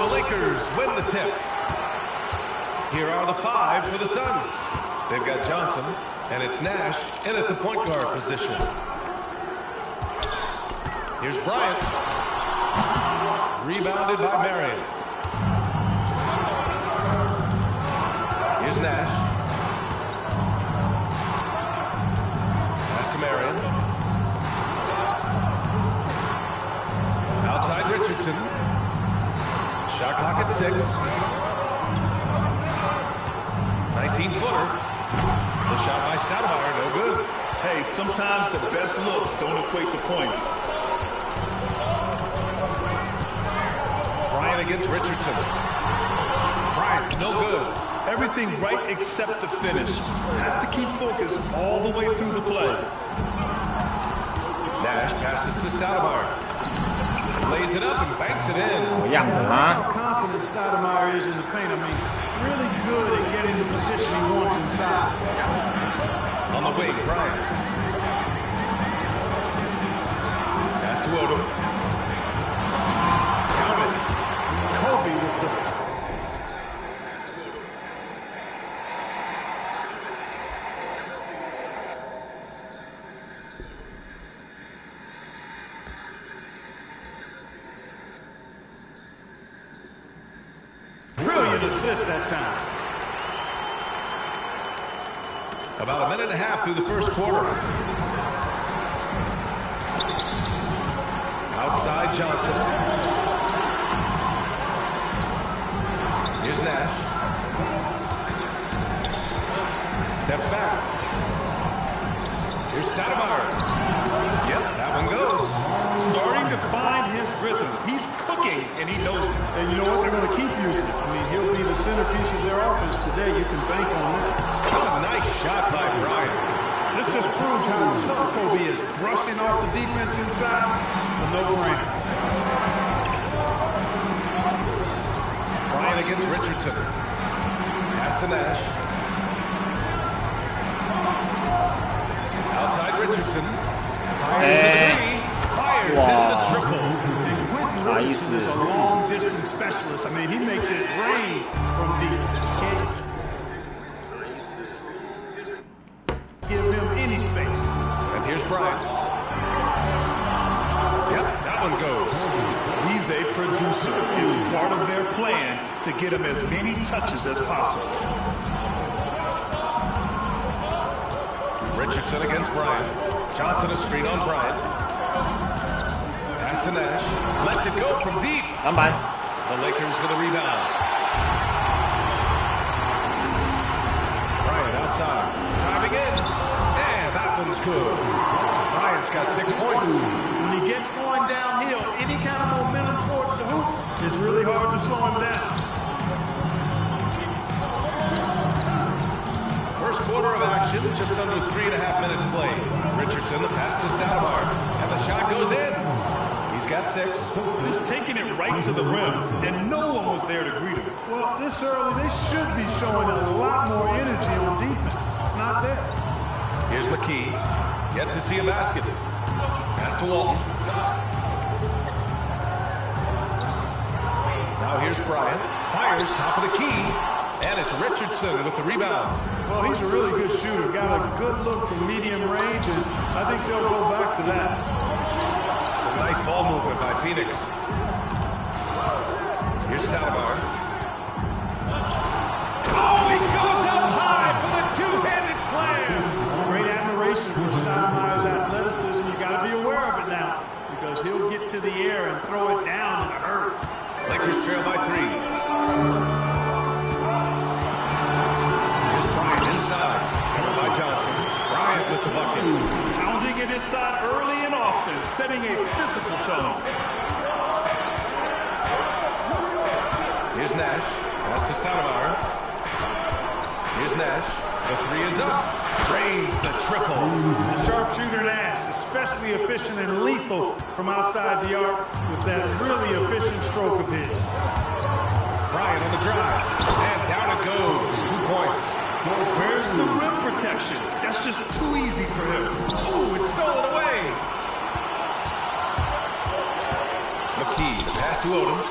the Lakers win the tip. Here are the 5 for the Suns. They've got Johnson, and it's Nash in at the point guard position. Here's Bryant. Rebounded by Marion. Here's Nash. Pass to Marion. Outside Richardson. Shot clock at 6. 19-footer. The shot by Stoudemire, no good. Hey, sometimes the best looks don't equate to points. Bryant against Richardson. Bryant, no good. Everything right except the finish. Have to keep focused all the way through the play. Nash passes to Stoudemire. Lays it up and banks it in. Look how confident Stoudemire is in the paint. I mean, really good at getting the position he wants inside. On the wing, Bryant. Pass to Odom. Counted. Kobe with the... Brilliant assist that time. About a minute and a half through the first quarter. Outside Johnson. Here's Nash. Steps back. Here's Stoudemire. Yep, that one goes. Starting to find his rhythm. He's cooking, and he knows it. And you know what? They're going to keep using it. I mean, he'll be the centerpiece of their offense today. You can bank on that. Oh, nice shot by Bryant. This just proves how tough Kobe is. Brushing off the defense inside, a no-brainer. Bryant against Richardson. Pass to Nash. Outside Richardson. Fires the 3. Fires in the triple. Richardson is a long-distance specialist. I mean, he makes it rain from deep. Can't give him any space. And here's Bryant. Yep, that one goes. He's a producer. It's part of their plan to get him as many touches as possible. Richardson against Bryant. Johnson a screen on Bryant. Pass to Nash. Lets it go from deep. The Lakers with a rebound. Bryant outside. Driving in. And that one's good. Bryant's got 6 points. When he gets going downhill, any kind of momentum towards the hoop, it's really hard to slow him down. First quarter of action, just under 3.5 minutes played. Richardson, the pass to Stoudemire. And the shot goes in. He's got 6. Just taking it right to the rim, and no one was there to greet him. Well, this early, they should be showing a lot more energy on defense. It's not there. Here's McKee. Yet to see a basket. Pass to Walton. Now here's Bryant. Fires top of the key. And it's Richardson with the rebound. Well, he's a really good shooter. Got a good look from medium range, and I think they'll go back to that. Some nice ball movement by Phoenix. Here's Stoudemire. Oh, he goes up high for the two-handed slam. Great admiration for Stoudemire's athleticism. You got to be aware of it now, because he'll get to the air and throw it down in a hurry. Lakers trail by 3. Here's Bryant inside. Covered by Johnson. Bryant with the bucket. Pounding it inside early and often, setting a physical tone. Here's Nash. Pass to Stoudemire. Here's Nash. The 3 is up. Drains the triple. The sharpshooter Nash, especially efficient and lethal from outside the arc with that really efficient stroke of his. Bryant on the drive. And down it goes. 2 points. Well, where's the rim protection? That's just too easy for him. Ooh, it's stolen away. McKee, the pass to Odom.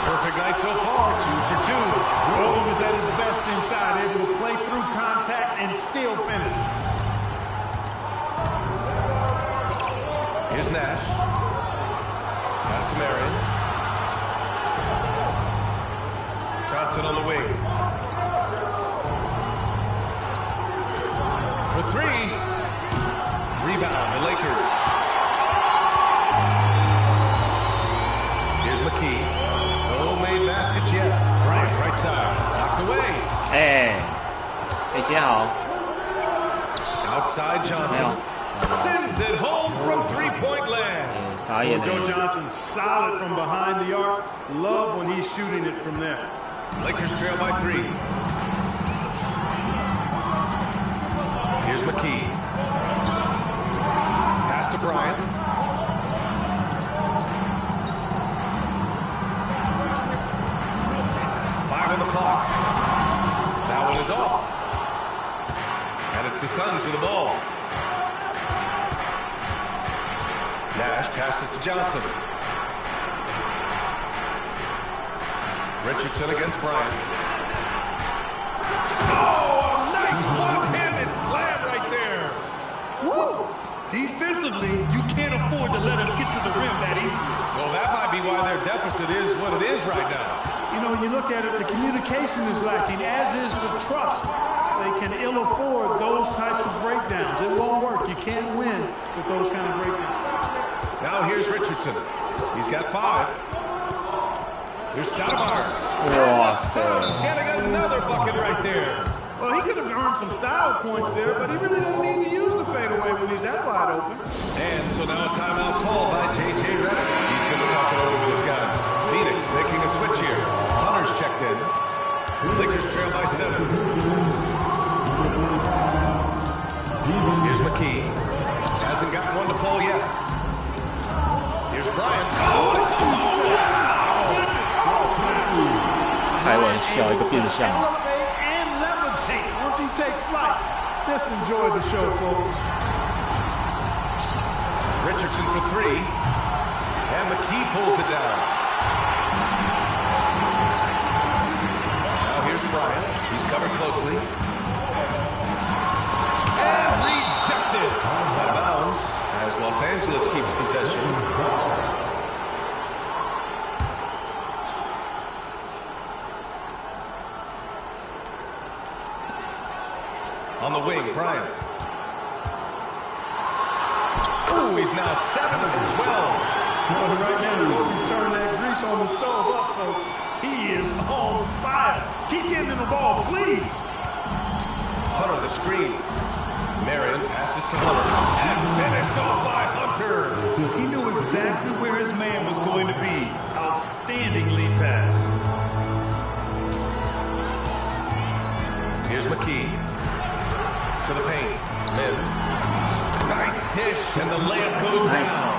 Perfect night so far, 2 for 2. Oldham is at his best inside, able to play through contact and still finish. Here's Nash. Pass to Marion. Johnson on the wing. For 3. Rebound, the Lakers. Here's McKee. No made baskets yet. Bryant, right side. Knocked away. 接好。 Outside Johnson. Sends it home from three-point land. 傻眼 Joe Johnson solid from behind the arc. Love when he's shooting it from there. Lakers trail by 3. Here's McKee. Pass to Bryant. On the clock. That one is off. And it's the Suns with the ball. Nash passes to Johnson. Richardson against Bryant. Oh, a nice one-handed slam right there. Woo! Defensively, you can't afford to let him get to the rim that easily. Well, that might be why their deficit is what it is right now. You know, you look at it, the communication is lacking, as is the trust. They can ill afford those types of breakdowns. It won't work. You can't win with those kind of breakdowns. Now here's Richardson. He's got 5. Here's Stoudemire. The Suns getting another bucket right there. Well, he could have earned some style points there, but he really doesn't need to use the fadeaway when he's that wide open. And so now a timeout called by J.J. Redick. He's going to talk it over with his guys. Phoenix making a switch here. Hunter's checked in. Lakers trail by 7. Here's McKee. Hasn't got one to fall yet. Here's Bryant. Oh, wow. 开玩笑，一个变相。 Once he takes flight, just enjoy the show, folks. Richardson for 3. And McKee pulls it down. Now here's Bryant. He's covered closely. And rejected. Out of bounds as Los Angeles keeps possession. On the wing, Bryant. Ooh, he's now 7 for 12. Well, right now, Kobe's turning that grease on the stove up, folks. He is on fire. Keep getting him the ball, please. Hunter the screen. Marion passes to Hunter. And finished off by Hunter. He knew exactly where his man was going to be. Outstanding lead pass. Here's McKee. To the paint. Mid. Nice dish, and the layup goes down.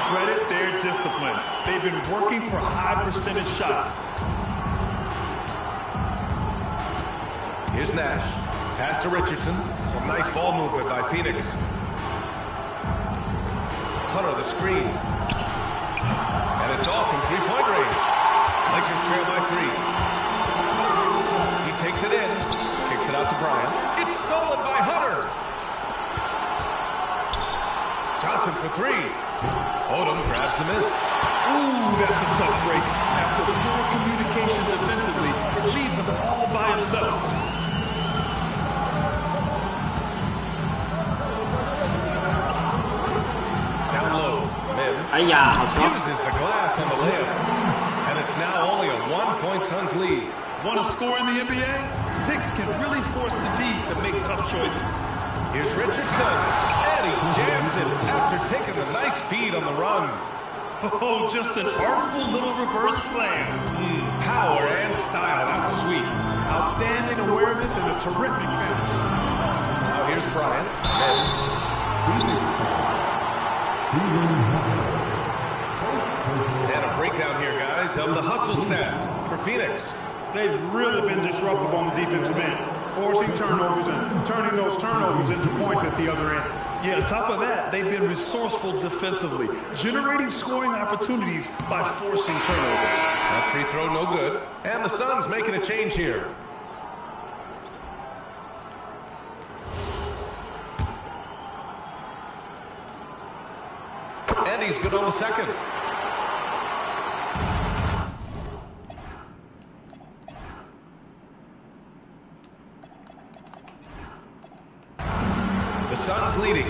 Credit their discipline. They've been working for high percentage shots. Here's Nash. Pass to Richardson. Some nice ball movement by Phoenix. Hunter the screen. And it's off from three-point range. Lakers trail by 3. He takes it in. Kicks it out to Bryant. It's stolen by Hunter. Johnson for 3. Odom grabs the miss. Ooh, that's a tough break. After poor communication defensively, it leaves him all by himself. Down low. Mid. Uses the glass on the layup. And it's now only a 1-point Suns lead. Want to score in the NBA? Picks can really force the D to make tough choices. Here's Richardson. And he jams it after taking the nice feed on the run. Oh, just an artful little reverse slam. Power and style. That was sweet. Outstanding awareness and a terrific finish. Now here's Bryant. And a breakdown here, guys, of the hustle stats for Phoenix. They've really been disruptive on the defensive end, forcing turnovers and turning those turnovers into points at the other end. Yeah, on top of that, they've been resourceful defensively, generating scoring opportunities by forcing turnovers. That free throw no good. And the Suns making a change here. And he's good on the second. The Suns leading.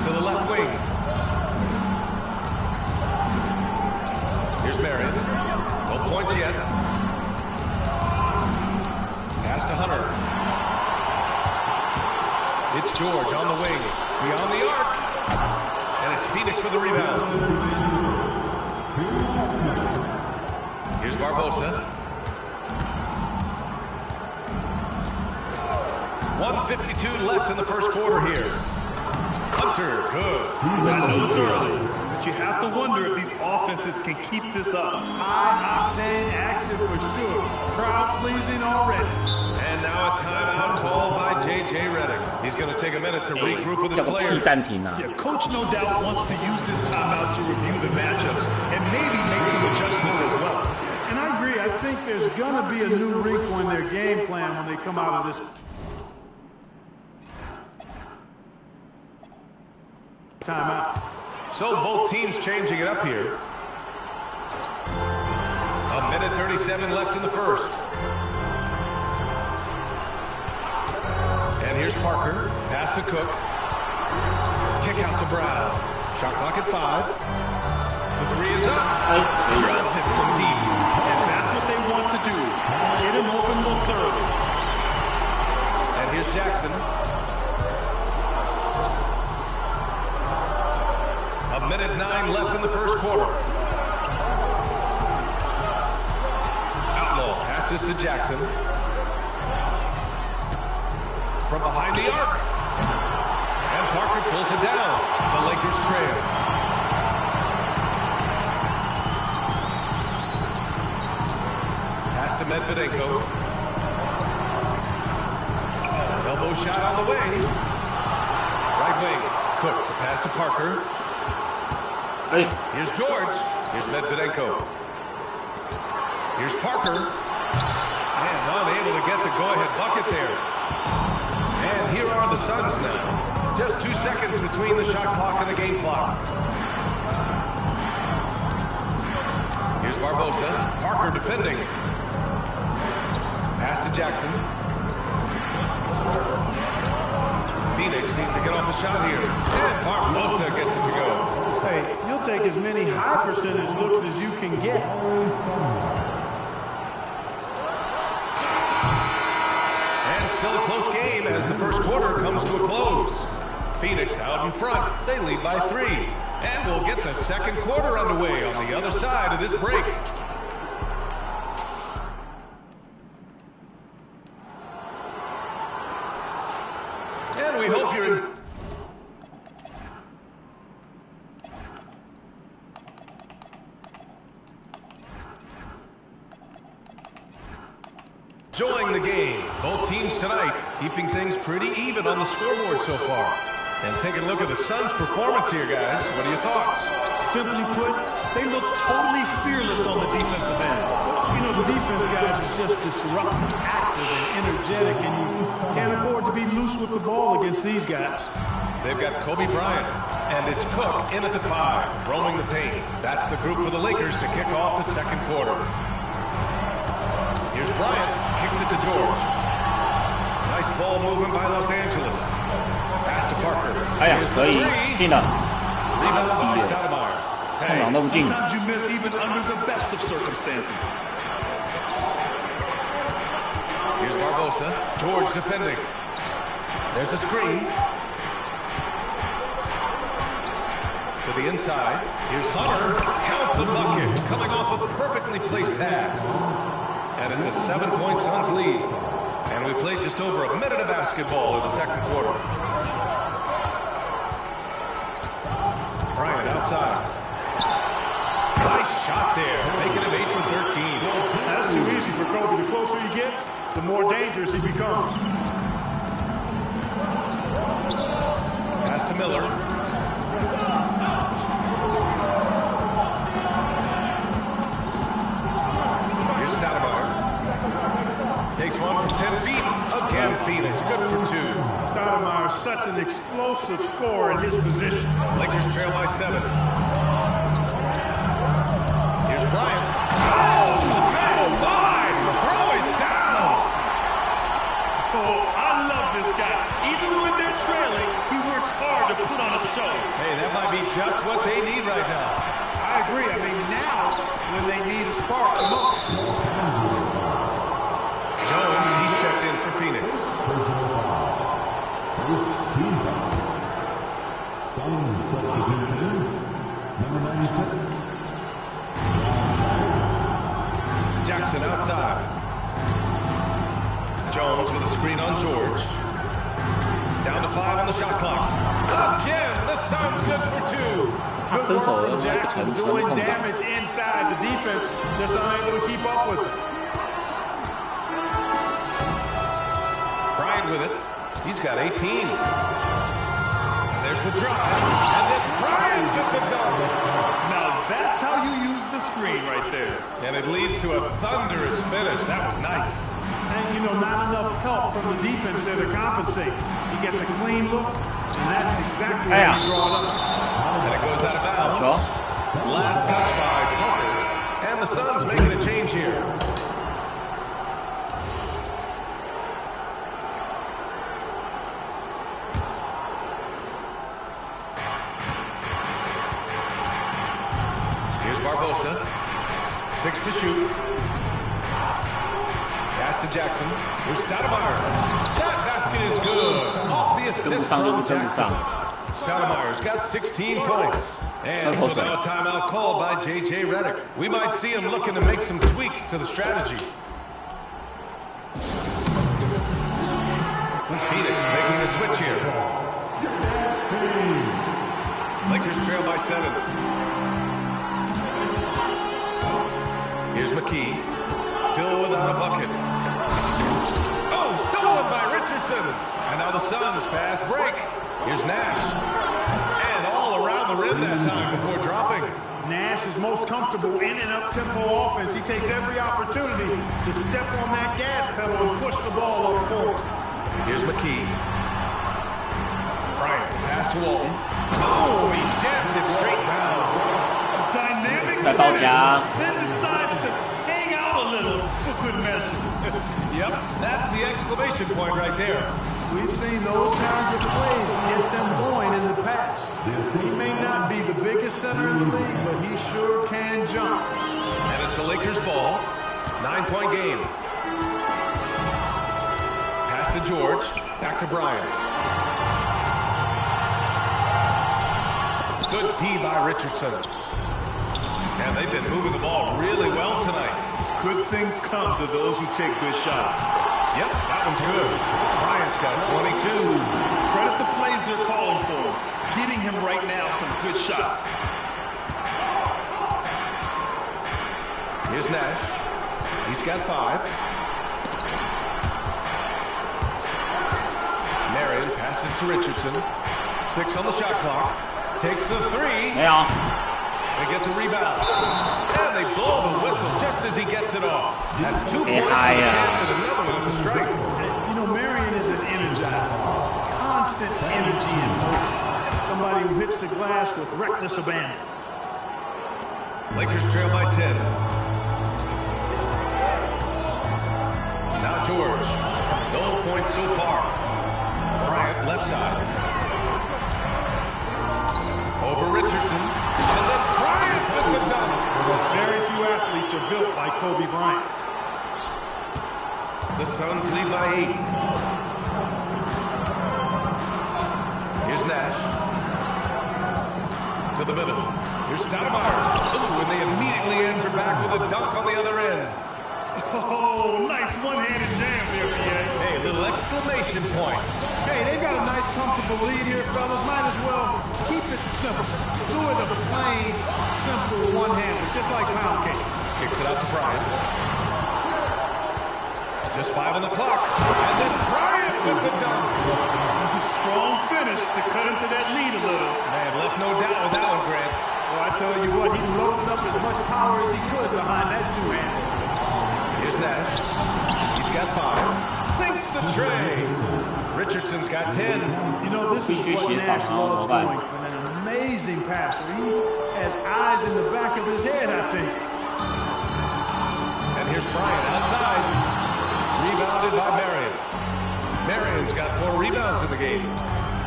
To the left wing. Here's Marion. No points yet. Pass to Hunter. It's George on the wing. Beyond the arc. And it's Phoenix for the rebound. Here's Barbosa. 1:52 left in the first quarter here. Hunter, good. I know it's early, but you have to wonder if these offenses can keep this up. High-octane action for sure. Crowd-pleasing already. And now a timeout called by J.J. Redick. He's going to take a minute to regroup with his 叫个屁 players. 暂停啊！ Yeah, coach no doubt wants to use this timeout to review the matchups and maybe make some adjustments as well. And I agree. I think there's going to be a new wrinkle in their game plan when they come out of this timeout. So both teams changing it up here. A minute 37 left in the first. And here's Parker. Pass to Cook. Kick out to Brown. Shot clock at 5. The three is up. Drills it from deep. And that's what they want to do. Get him open looks early. And here's Jackson. A minute 9 left in the first quarter. Outlaw passes to Jackson. From behind the arc. And Parker pulls it down. The Lakers trail. Pass to Medvedenko. Elbow shot on the way. Right wing. Cook. The pass to Parker. Here's George. Here's Medvedenko. Here's Parker. And unable to get the go-ahead bucket there. And here are the Suns now. Just 2 seconds between the shot clock and the game clock. Here's Barbosa. Parker defending. Pass to Jackson. Phoenix needs to get off a shot here. And Barbosa gets it to go. Hey, you'll take as many high percentage looks as you can get. And still a close game as the first quarter comes to a close. Phoenix out in front. They lead by 3. And we'll get the second quarter underway on the other side of this break. And we hope you're enjoying the game. Both teams tonight keeping things pretty even on the scoreboard so far. And taking a look at the Suns' performance here, guys. What are your thoughts? Simply put, they look totally fearless on the defensive end. You know, the defense, guys, is just disruptive, active, and energetic, and you can't afford to be loose with the ball against these guys. They've got Kobe Bryant, and it's Cook in at the 5, roaming the paint. That's the group for the Lakers to kick off the second quarter. Here's Bryant, kicks it to George. Nice ball movement by Los Angeles. Pass to Parker. 哎呀， Here's 可 the 以 three. 进了， Rebound by Stoudemire. 空档都不进。 Sometimes you miss even under the best of circumstances. Here's Barbosa. George defending. There's a screen. To the inside. Here's Hunter. Count the bucket. Coming off a perfectly placed pass. And it's a 7-point Suns lead. And we played just over a minute of basketball in the second quarter. Bryant outside. Nice shot there, making him 8 from 13. That's too easy for Kobe. The closer he gets, the more dangerous he becomes. Pass to Miller. Here's Stoudemire. Takes one from 10 feet. Again, Phoenix. Good for 2. Stoudemire is such an explosive scorer in his position. Lakers trail by 7. Here's Bryant. Oh, my! Throw it down! Oh, I love this guy. Even when they're trailing, he works hard to put on a show. Hey, that might be just what they need right now. I agree. I mean, now's when they need a spark the most. Jones, he's checked in for Phoenix. First team foul. Suns substitution, number 96. Jackson outside. Jones with a screen on George. Down to 5 on the shot clock. Again, the Suns good for 2. 他伸手的那个 Jackson 层 doing 控的， damage inside. The defense just unable to keep up with it. Bryant with it. He's got 18. And there's the drive. And then Bryant with the dunk. Now that's how you use the screen right there. And it leads to a thunderous finish. That was nice. And, you know, not enough help from the defense there to compensate. He gets a clean look, and that's exactly how you draw it up. And it goes out of bounds. Last touch by Parker. And the Suns making a change here. Here's Barbosa. 6 to shoot. Pass to Jackson. Here's Stoudemire. That basket is good. Off the assist from Jackson. Stoudemire's got 16 points. And so now a timeout called by J.J. Redick. We might see him looking to make some tweaks to the strategy. Phoenix making the switch here. Lakers trail by 7. Here's McKee. Still without a bucket. Oh, stolen by Richardson. And now the Suns fast break. Here's Nash. And all around the rim that time before dropping. Nash is most comfortable in an up-tempo offense. He takes every opportunity to step on that gas pedal and push the ball up court. Here's McKee. Bryant, pass to Walton. Oh, he jams it straight down. Dynamic 再到家。 then decides to hang out a little for good measure. Yep, that's the exclamation point right there. We've seen those kinds of plays get them going in the past. He may not be the biggest center in the league, but he sure can jump. And it's a Lakers ball. 9-point game. Pass to George. Back to Bryant. Good D by Richardson. And they've been moving the ball really well tonight. Good things come to those who take good shots. Yep, that one's good. Bryant's got 22. Credit the plays they're calling for him. Getting him right now some good shots. Here's Nash. He's got 5. Marion passes to Richardson. 6 on the shot clock. Takes the 3. 没有， They get the rebound. And they blow the whistle just as he gets it off. That's 2 points and a chance at another one at the strike. You know, Marion is an energizer. Constant energy in this. Somebody who hits the glass with reckless abandon. Lakers trail by 10. Now George. No points so far. Bryant left side. Over Richardson. And then Bryant with the dunk. Very few athletes are built like Kobe Bryant. The Suns lead by 8. Here's Nash. To the middle. Here's Stoudemire. Ooh, and they immediately answer back with a dunk on the other end. Oh, nice one-handed jam there, PA. Hey, a little exclamation point. Hey, they got a nice, comfortable lead here, fellas. Might as well keep it simple. Do it a plain, simple one-hander, just like pound cake. Kicks it out to Bryant. Just 5 on the clock. And then Bryant with the dunk. Strong finish. to cut into that lead a little. Man, left no doubt with that one, Grant. Well, I tell you what, he loaded up as much power as he could behind that two-hander. Here's Nash. He's got 5. Sinks the tray. Richardson's got 10. You know, this is what Nash loves doing. An amazing passer. He has eyes in the back of his head, I think. And here's Bryant outside. Rebounded by Marion. Marion's got 4 rebounds in the game.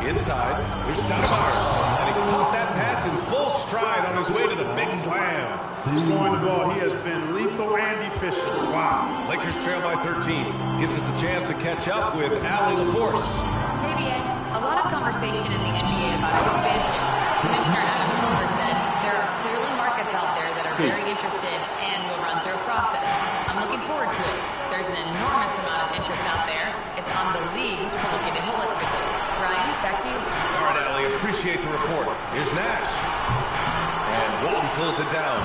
Inside, here's Stoudemire. And he caught that pass in full stride on his way to the big slam. Scoring the ball, he has been lethal and efficient. Wow. Lakers trail by 13. Gives us a chance to catch up with Allie LaForce. Hey, BA. A lot of conversation in the NBA about expansion. Commissioner Adam Silver said there are clearly markets out there that are very interested and will run through a process. I'm looking forward to it. There's an enormous amount of interest out there. It's on the league to look at it holistically. Ryan, back to you. All right, Allie, appreciate the report. Here's Nash. And Walton pulls it down.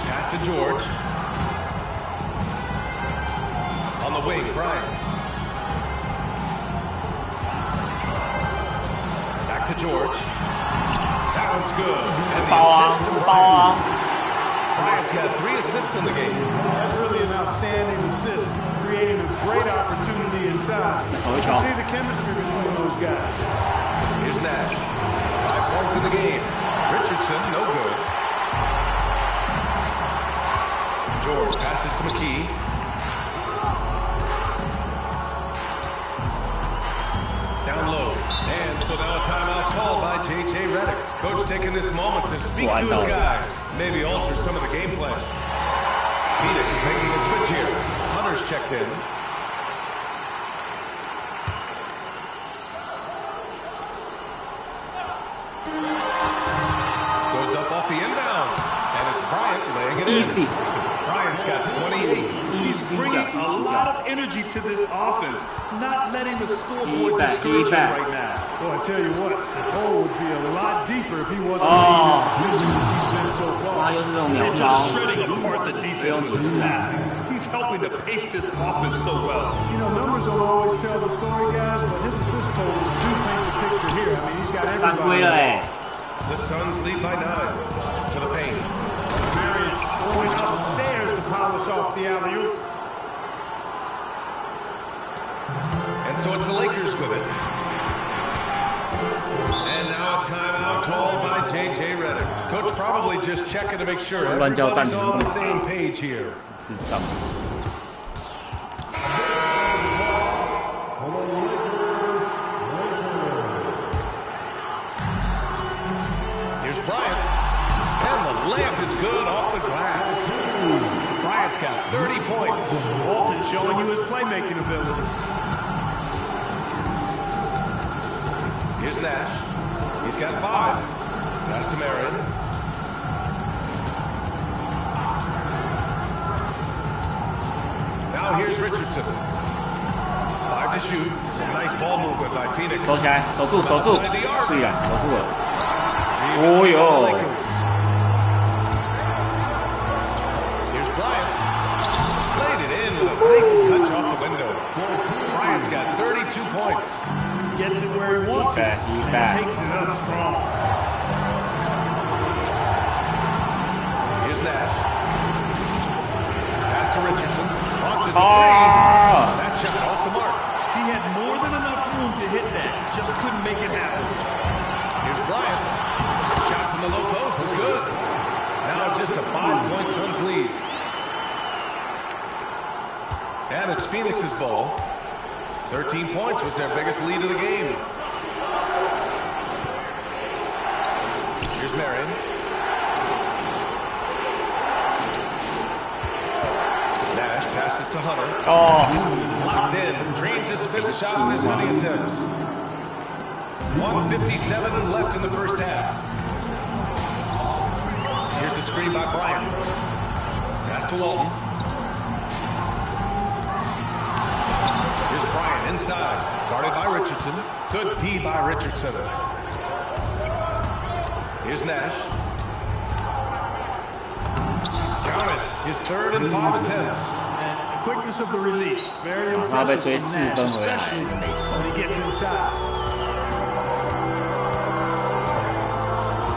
Pass to George. On the wing, Bryant. Back to George. That one's good. And the assist to Bryant. Bryant's got 3 assists in the game. That's really an outstanding assist, creating a great opportunity inside. You can see the chemistry between those guys. Here's Nash. 5 points in the game. Richardson, no good. George passes to McKee. Down low. And so now a timeout called by J.J. Redick. Coach taking this moment to speak to his guys. Maybe alter some of the game plan. Phoenix making a switch here. Hunter's checked in. Goes up off the inbound. And it's Bryant laying it Easy. in. Bryant's got 28. He's bringing a lot of energy to this offense, not letting the scoreboard discourage him right now. Well, I tell you what, the hole would be a lot deeper if he wasn't being as efficient as he's been so far. And just shredding apart the defense with his passing. He's helping to pace this offense so well. You know, numbers don't always tell the story, guys, but his assist totals do paint the picture here. I mean, he's got everybody. The Suns lead by 9 to the paint. Marion going upstairs to polish off the alley-oop. And so it's the Lakers with it. And now a timeout called by J.J. Redick. Coach probably just checking to make sure everybody's on the same page here. Here's Bryant. And the layup is good off the glass. Bryant's got 30 points. Walton showing you his playmaking ability. Here's Nash. He's got 5. Pass to Marion. Now here's Richardson. 5 to shoot. Some nice ball movement by Phoenix. 收起来，守住，守住，是呀，守住了。哦哟。Here's Bryant. Played it in with a nice touch off the window. Bryant's got 32 points. Gets it where he wants it and takes it up strong. Here's Nash. Pass to Richardson. Launches a three. That shot off the mark. He had more than enough room to hit that. Just couldn't make it happen. Here's Bryant. Shot from the low post is good. Now just a 5-point Suns lead. And it's Phoenix's ball. 13 points was their biggest lead of the game. Here's Marion. Nash passes to Hunter. He's locked in. Drains his 5th shot on his many attempts. 1:57 left in the first half. Here's the screen by Bryant. Pass to Walton. Here's Bryant inside. Guarded by Richardson. Good D by Richardson. Here's Nash. Count it. His 3rd and 5 attempts. And quickness of the release. Very impressive from Nash, especially when he gets inside.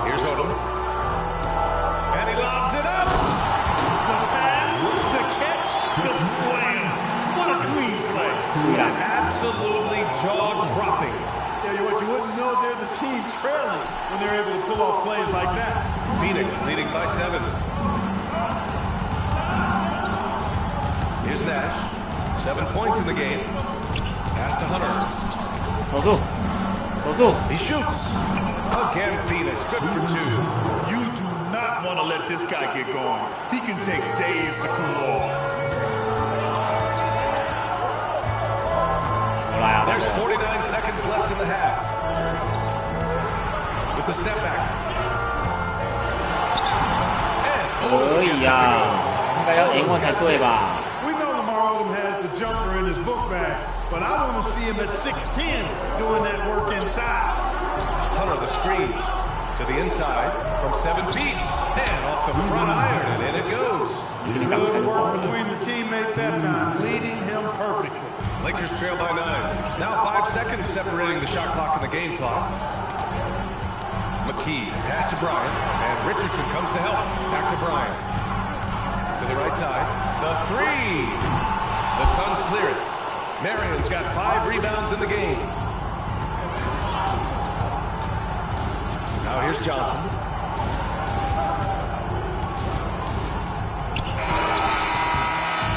Here's Odom. And he lobs it up. The pass, the catch, the slam. What a clean play. Absolutely jaw-dropping. Tell you what, you wouldn't know they're the team trailing when they're able to pull off plays like that. Phoenix leading by 7. Here's Nash. 7 points in the game. Pass to Hunter. 守住，守住。 He shoots. Again, Phoenix. Good for 2. You do not want to let this guy get going. He can take days to cool off. There's 49 seconds left in the half. With the step back. And 可以呀，应该要赢过才对吧？ We know Lamar Odom has the jumper in his book bag, but I want to see him at 6'10", doing that work inside. Hunter the screen to the inside from 7 feet. And off the front iron, and in it goes. Good work between the teammates that time, leading him perfectly. Lakers trail by 9. Now 5 seconds separating the shot clock and the game clock. McKee, pass to Bryant, and Richardson comes to help. Back to Bryant. To the right side. The 3. The Suns clear it. Marion's got 5 rebounds in the game. Now here's Johnson.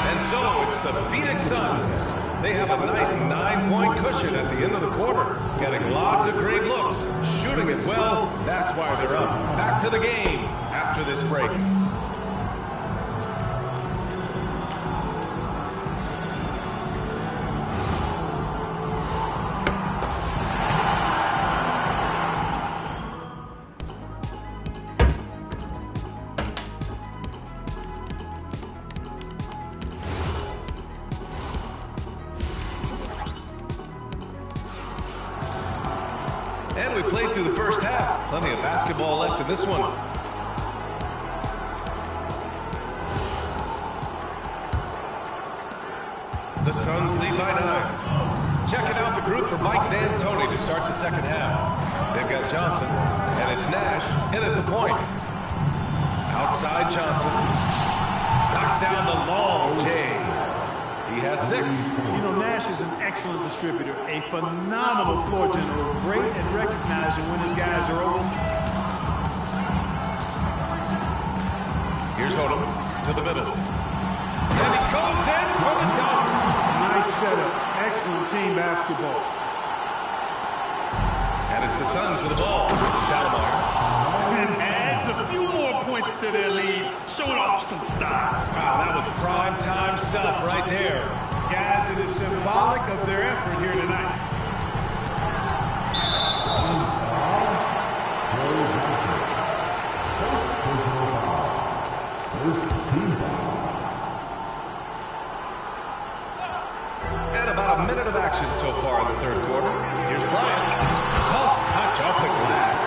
And so it's the Phoenix Suns. They have a nice 9-point cushion at the end of the quarter. Getting lots of great looks. Shooting it well. That's why they're up. Back to the game after this break. And we played through the first half. Plenty of basketball left in this one. The Suns lead by 9. Checking out the group for Mike D'Antoni to start the second half. They've got Johnson, and it's Nash in at the point. Outside Johnson. Knocks down the long J. He has 6. You know, Nash is an excellent distributor, a phenomenal floor general, great at recognizing when his guys are open. Here's Odom to the middle. And he goes in for the dunk. Nice setup. Excellent team basketball. And it's the Suns with the ball. Stoudemire. And adds a few more points to their lead, showing off some style. Wow, that was prime time stuff right there. Guys, it is symbolic of their effort here tonight. And about a minute of action so far in the third quarter. Here's Bryant. Soft touch off the glass.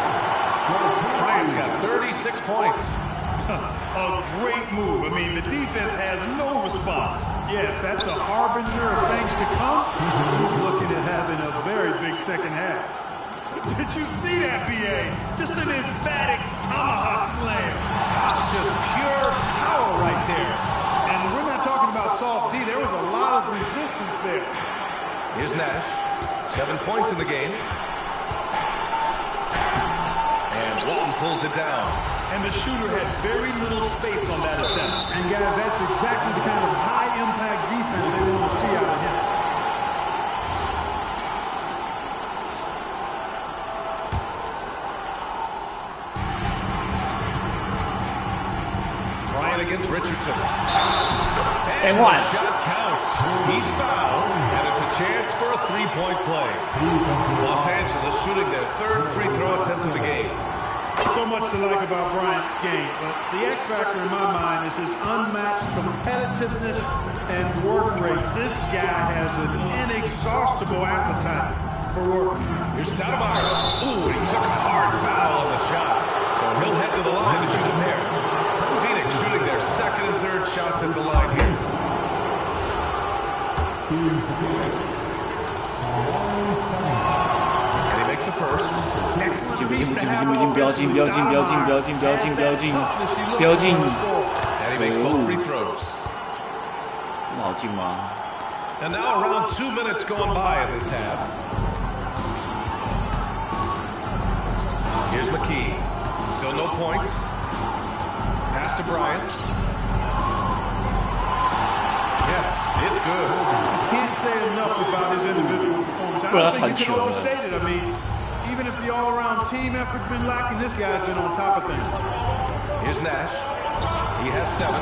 Bryant's got 36 points. A great move. I mean, the defense has no response. Yeah, if that's a harbinger of things to come, he's looking at having a very big second half. Did you see that, B.A.? Just an emphatic tomahawk slam. Just pure power right there. And we're not talking about soft D. There was a lot of resistance there. Here's Nash. 7 points in the game. And Walton pulls it down. And the shooter had very little space on that attempt. And guys, that's exactly the kind of high-impact defense they want to see out of him. Bryant against Richardson. And one. The shot counts. He's fouled, and it's a chance for a 3-point play. Los Angeles shooting their 3rd free throw attempt of the game. So much to like about Bryant's game, but the X factor in my mind is his unmatched competitiveness and work rate. This guy has an inexhaustible appetite for work. Here's Stoudemire. Ooh, he took a hard foul on the shot, so he'll head to the line to shoot a pair. Phoenix shooting their 2nd and 3rd shots at the line here. he makes both free throws. 这么好进吗？ And now around 2 minutes going by in this half. Here's McKee. Still no points. Pass to Bryant. Yes, it's good. Can't say enough about his individual performance. I don't think you can overstate it. I mean, even if the all-around team effort's been lacking, this guy's been on top of things. Here's Nash. He has 7.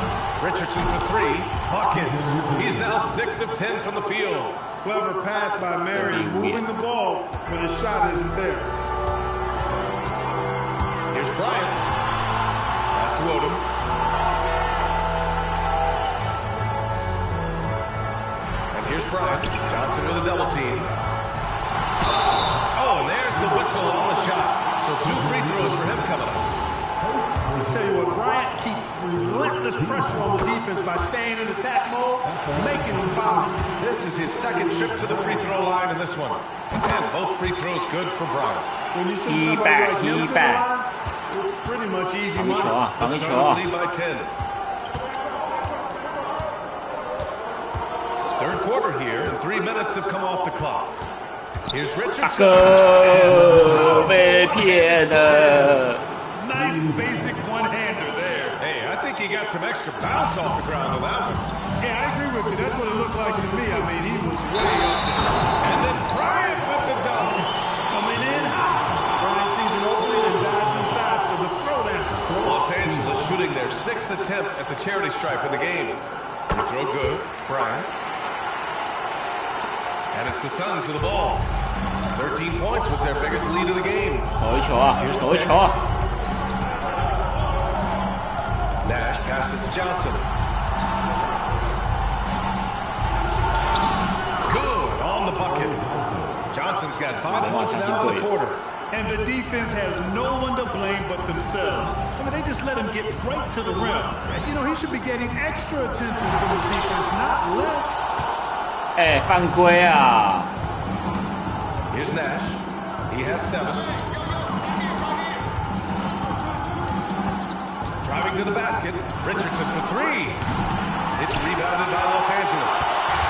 Richardson for 3. Buckets. He's now 6 of 10 from the field. Clever pass by Marion, moving the ball when his shot isn't there. Here's Bryant. Pass to Odom. And here's Bryant. Johnson with a double team. Oh, and there's the whistle on the shot. So 2 free throws for him coming up. I'll tell you what, Bryant keeps relentless pressure on the defense by staying in attack mode, making them foul. This is his 2nd trip to the free throw line in this one. Again, both free throws good for Bryant. When you see somebody like him to the line, it's pretty much easy money. The Suns lead by 10. 3rd quarter here, and 3 minutes have come off the clock. Here's Richardson. Nice basic one-hander there. Hey, I think he got some extra bounce off the ground with that one. Yeah, I agree with you. That's what it looked like to me. I mean, he was way up there. And then Bryant with the dunk. Coming in hot. Bryant sees an opening and dives inside for the throwdown. Los Angeles shooting their 6th attempt at the charity stripe of the game. Free throw good. Bryant. And it's the Suns with the ball. 13 points was their biggest lead of the game. 守一球啊，守一球啊！ Nash passes to Johnson. Good on the bucket. Johnson's got 5 points now in the quarter. And the defense has no one to blame but themselves. I mean, they just let him get right to the rim. You know, he should be getting extra attention from the defense, not less. 哎，犯规啊！ Here's Nash. He has 7. Driving to the basket. Richardson for 3. It's rebounded by Los Angeles.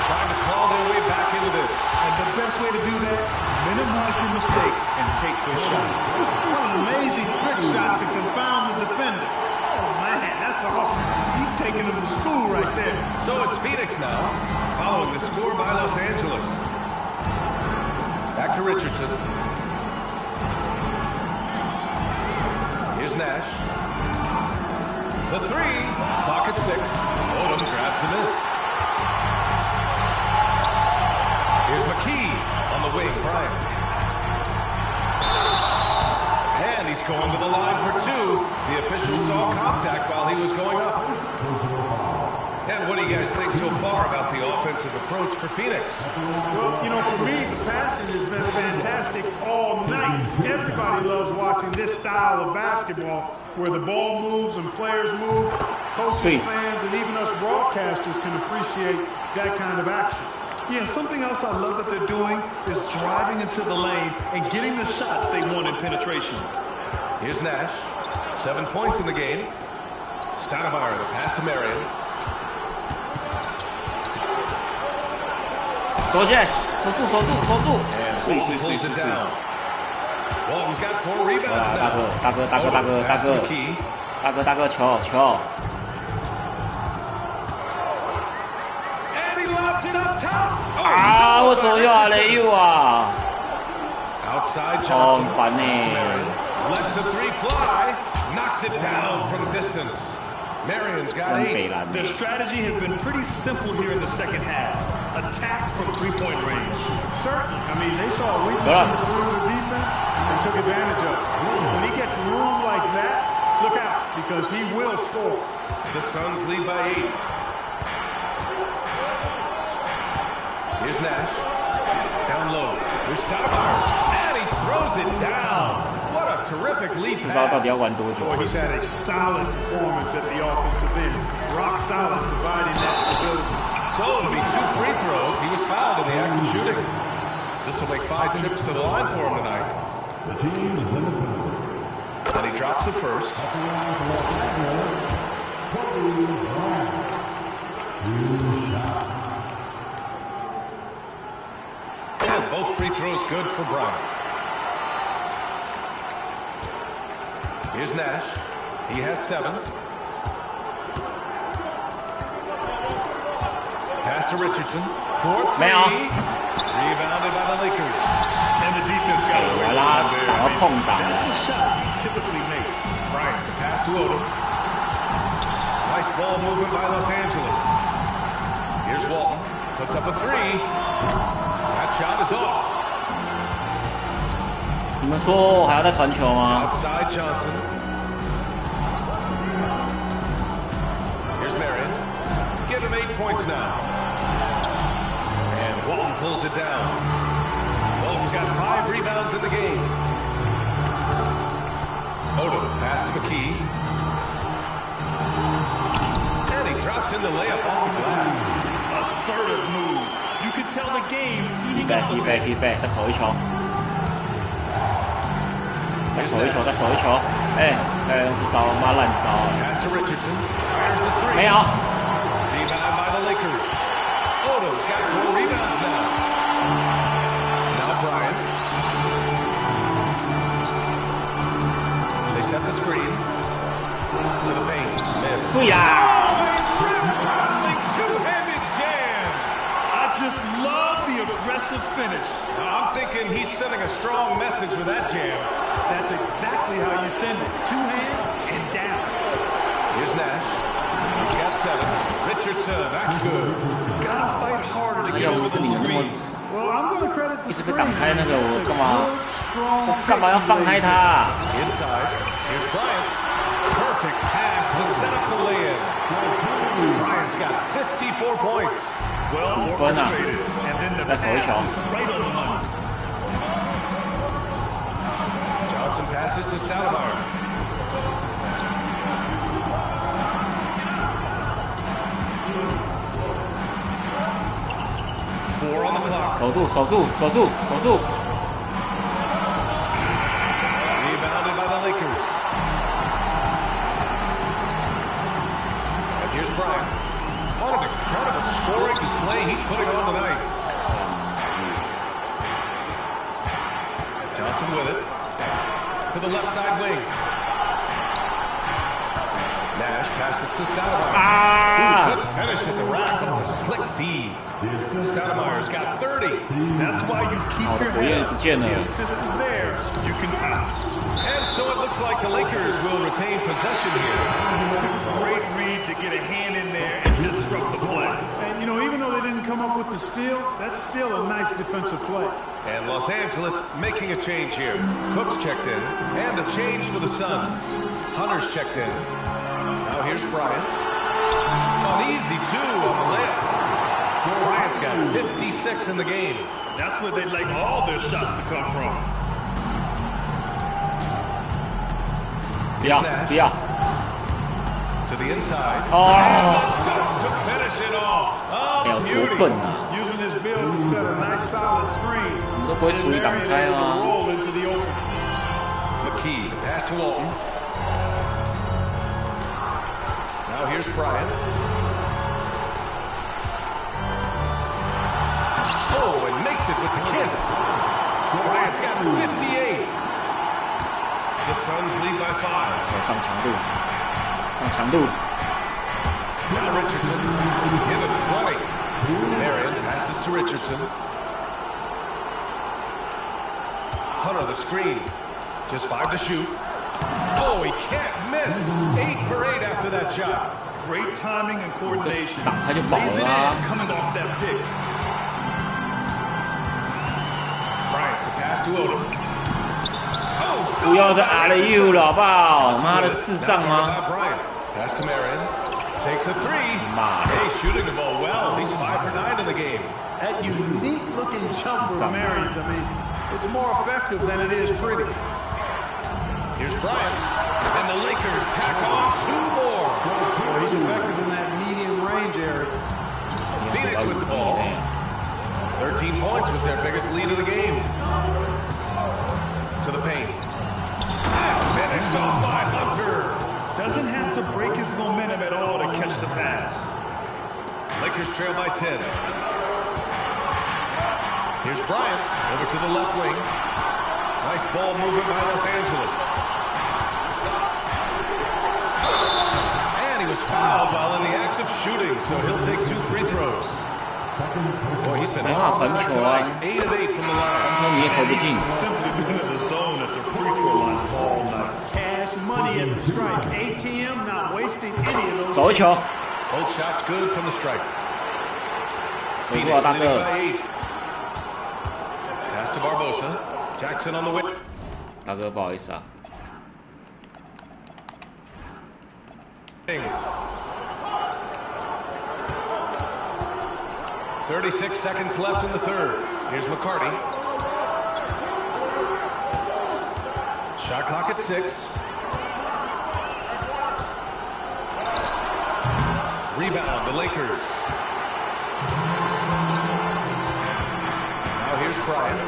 Trying to claw their way back into this. And the best way to do that, minimize your mistakes and take good shots. What an amazing trick shot to confound the defender. Oh, man, that's awesome. He's taking him to school right there. So it's Phoenix now, following the score by Los Angeles. Back to Richardson. Here's Nash. The 3, clock at 6. Odom grabs the miss. Here's McKee on the wing, Bryant. And he's going to the line for 2. The official saw contact while he was going up. And what do you guys think so far about the offensive approach for Phoenix? Well, you know, for me, the passing has been fantastic all night. Everybody loves watching this style of basketball where the ball moves and players move. Coaches, fans, and even us broadcasters can appreciate that kind of action. Yeah, something else I love that they're doing is driving into the lane and getting the shots they want in penetration. Here's Nash. 7 points in the game. Stoudemire, the pass to Marion. 守起来，守住，守住，守住！ And 碎 Walton 碎碎 pulls 碎 it 碎！ down. Walton's got 4 rebounds 大 now. 哥，大哥，大哥，大哥，大 Pass to 哥， McKee. 大哥，大哥，球，球！ And he lobs it up top. 啊，为什么又阿雷又啊？ Outside 哦， Johnson. 很烦呢。 Pass to Marion. Lets the 3 fly. Knocks it down from distance. Marion's got 真 8. 北蓝。 The strategy has been pretty simple here in the second half. Attack from three-point range. Certainly. I mean, they saw a weakness in the perimeter defense and took advantage of it. When he gets room like that, look out, because he will score. The Suns lead by 8. Here's Nash. Down low. Here's Stoudemire. And he throws it down. What a terrific lead 不知道到 pass. 底要玩多久。 Boy, he's had a solid performance at the offensive end. Rock solid, providing that stability. So it'll be 2 free throws. He was fouled in the act of shooting. This will make 5 trips to the line for him tonight. The team is in the penalty. drops at first. And both free throws good for Bryant. Here's Nash. He has 7. Pass to Richardson. 4-3. Rebounded by the Lakers. And the defense got it right there. That's a shot he typically makes. Bryant, the pass to Odom. Nice ball movement by Los Angeles. Here's Walton. Puts up a 3. That shot is off. 你们说还要再传球吗？ Outside Johnson. Here's Marion. Give him 8 points now. And Walton pulls it down. Walton's got 5 rebounds in the game. Odom, pass to McKee. And he drops in the layup off the glass. Assertive move. You can tell the game's heating up. 预备，再守一球，再守一球，再守一球。哎，再用这招，妈烂招。 Pass to Richardson. Fires the 3. 没有。 Rebound by the Lakers. Odom's got 4 rebounds now. Now Bryant. They set the screen. To the paint. Miss. 对呀。 Two-handed jam. I just love the aggressive finish. I'm thinking he's sending a strong message with that jam. That's exactly how you send it. 2 hands and down. Here's Nash. He's got 7. Richardson, that's good. Gotta fight harder to 哎 get 呀，我 over 是 those 你们那么 screens. Well, I'm going to credit the 一直被 screen. 挡开那个，我 It's a 干嘛？ good, strong 我干嘛要放开他？ Inside. Here's Bryant. Perfect pass to set up the lay-in. Bryant's got 54 points. Well orchestrated. And then the pass is right on the money. Johnson passes to Stoudemire. Four on the clock. 守住，守住，守住，守住。 Rebounded by the Lakers. And here's Bryant. What an incredible scoring display he's putting on tonight. Johnson with it. To the left side wing. Nash passes to Stoudemire. Good finish at the rack on the slick feed. Stoudemire's got 30. That's why you keep your head up. The assist is there. You can pass. And so it looks like the Lakers will retain possession here. Great read to get a hand in there and disrupt the play. And, you know, even though they didn't come up with the steal, that's still a nice defensive play. And Los Angeles making a change here. Cooks checked in. And a change for the Suns. Hunter's checked in. Now here's Bryant. An easy 2 on the layup. Bryant's got 56 in the game. That's where they'd like all their shots to come from. 不要，不要。 To the inside. 哦。 To finish it off. 哎呦， Oh, 多 beauty. 笨啊！ Using his build to set a nice solid screen. 你都不会处理挡拆吗？ Roll into the open. McKee, pass to Walton. Now here's Bryant. Oh, and makes it with the kiss. Bryant's got 58. The Suns lead by 5. 上强度，上强度。 Now Richardson. Give him 20. Marion passes to Richardson. Hunter the screen. Just 5 to shoot. Oh, he can't miss. 8 for 8 after that shot. Great timing and coordination. 挡拆就饱 Lays it 了啊 in coming off that pick. Bryant, the pass to Odom. 不要再 alley you 了，好不好？妈的，智障 Now 吗？ guarded by Bryant. Pass to Marion. Takes a 3. My. Hey, shooting the ball well. He's 5 for 9 in the game. That unique-looking jumper of Marion's, I mean, it's more effective than it is pretty. Here's Bryant. And the Lakers tack on 2 more. Well, he's effective in that medium range area. Phoenix with the ball. 13 points was their biggest lead of the game. To the paint. And finished off by allowing him at all to catch the pass. Lakers trail by 10. Here's Bryant over to the left wing. Nice ball movement by Los Angeles. And he was fouled while in the act of shooting, so he'll take 2 free throws. Boy, he's been on tonight. 8 of 8 from the line. Simply been in the zone at the free throw line all night. Cash money at the stripe. ATM not wasting any of those. 手球， Both shots good from the stripe. 守住啊，大 leading 哥！ by 8. Pass to Barbosa. Jackson on the way. 大哥，不好意思啊。 36 seconds left in the third. Here's McCarty. Shot clock at 6. Rebound, the Lakers. Now here's Bryant.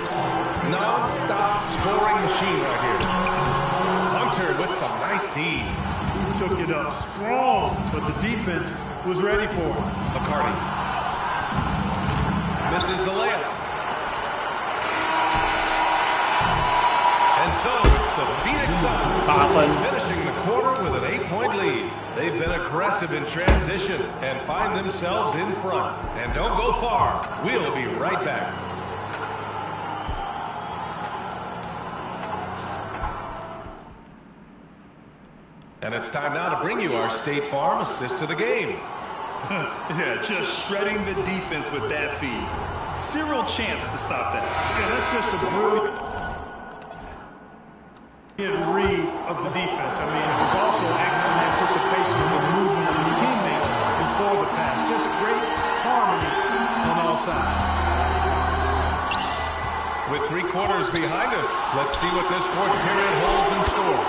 Non-stop scoring machine right here. Hunter with some nice D. He took it up strong, but the defense was ready for him. McCarty. Misses the layup. And so it's the Phoenix Suns finishing the quarter with an 8-point lead. They've been aggressive in transition and find themselves in front. And don't go far. We'll be right back. And it's time now to bring you our State Farm assist to the game. Yeah, just shredding the defense with that feed. Zero chance to stop that. Yeah, that's just a brilliant read of the defense. I mean, it was also excellent anticipation of the movement of his teammates before the pass. Just great harmony on all sides. With 3 quarters behind us, let's see what this fourth period holds in store.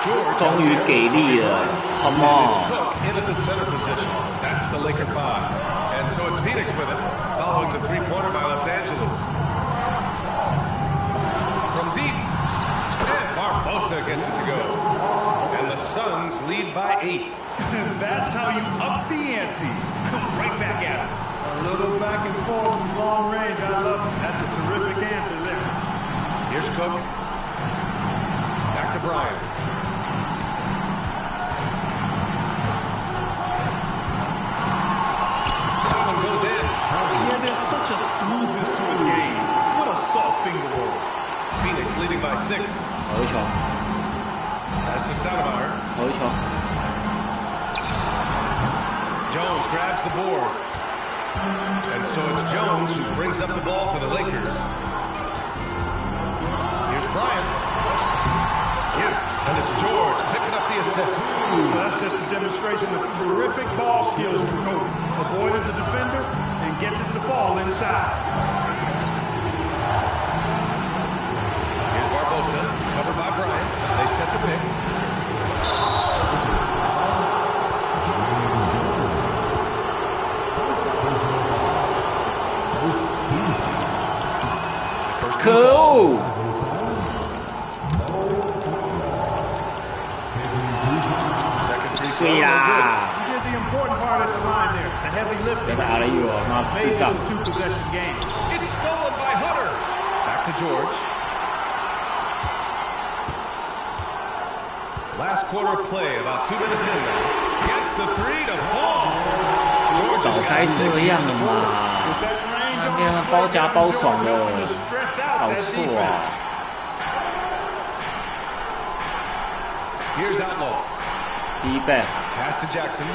George 终于给力了 ，Come on！ Cook in at the center position. That's the Laker 5. And so it's Phoenix with it, following the 3-pointer by Los Angeles. From deep, and Barbosa gets it to go. And the Suns lead by 8. That's how you up the ante. Come right back at it. A little back and forth from long range. I love it. That's a terrific answer there. Here's Cook. Back to Bryant. Yeah, there's such a smoothness to his game. What a soft finger roll. Phoenix leading by 6. 守一球， Pass to Stoudemire. 守一球。 Jones grabs the board. And so it's Jones who brings up the ball for the Lakers. Here's Bryant. Yes, and it's George picking up the assist. That's just a demonstration of terrific ball skills from Kobe. Avoided the defender and gets it to fall inside. Here's Barbosa, covered by Bryant. They set the pick. Cool. Second free throw. 对呀， He did the important part at the line there. The heavy 别 lifting 打了一我，妈 made 智 this 障 a 2-possession game. It's stolen by Hunter. Back to George. Last quarter play, about 2 minutes in now. Gets the 3 to fall. 早 George 该这样了嘛， With that range 那 on 边 display, 包夹包爽 George 的 hoping to stretch out 好 that 处 defense. 啊！ Here's Outlaw. 第一倍， Pass to Jackson.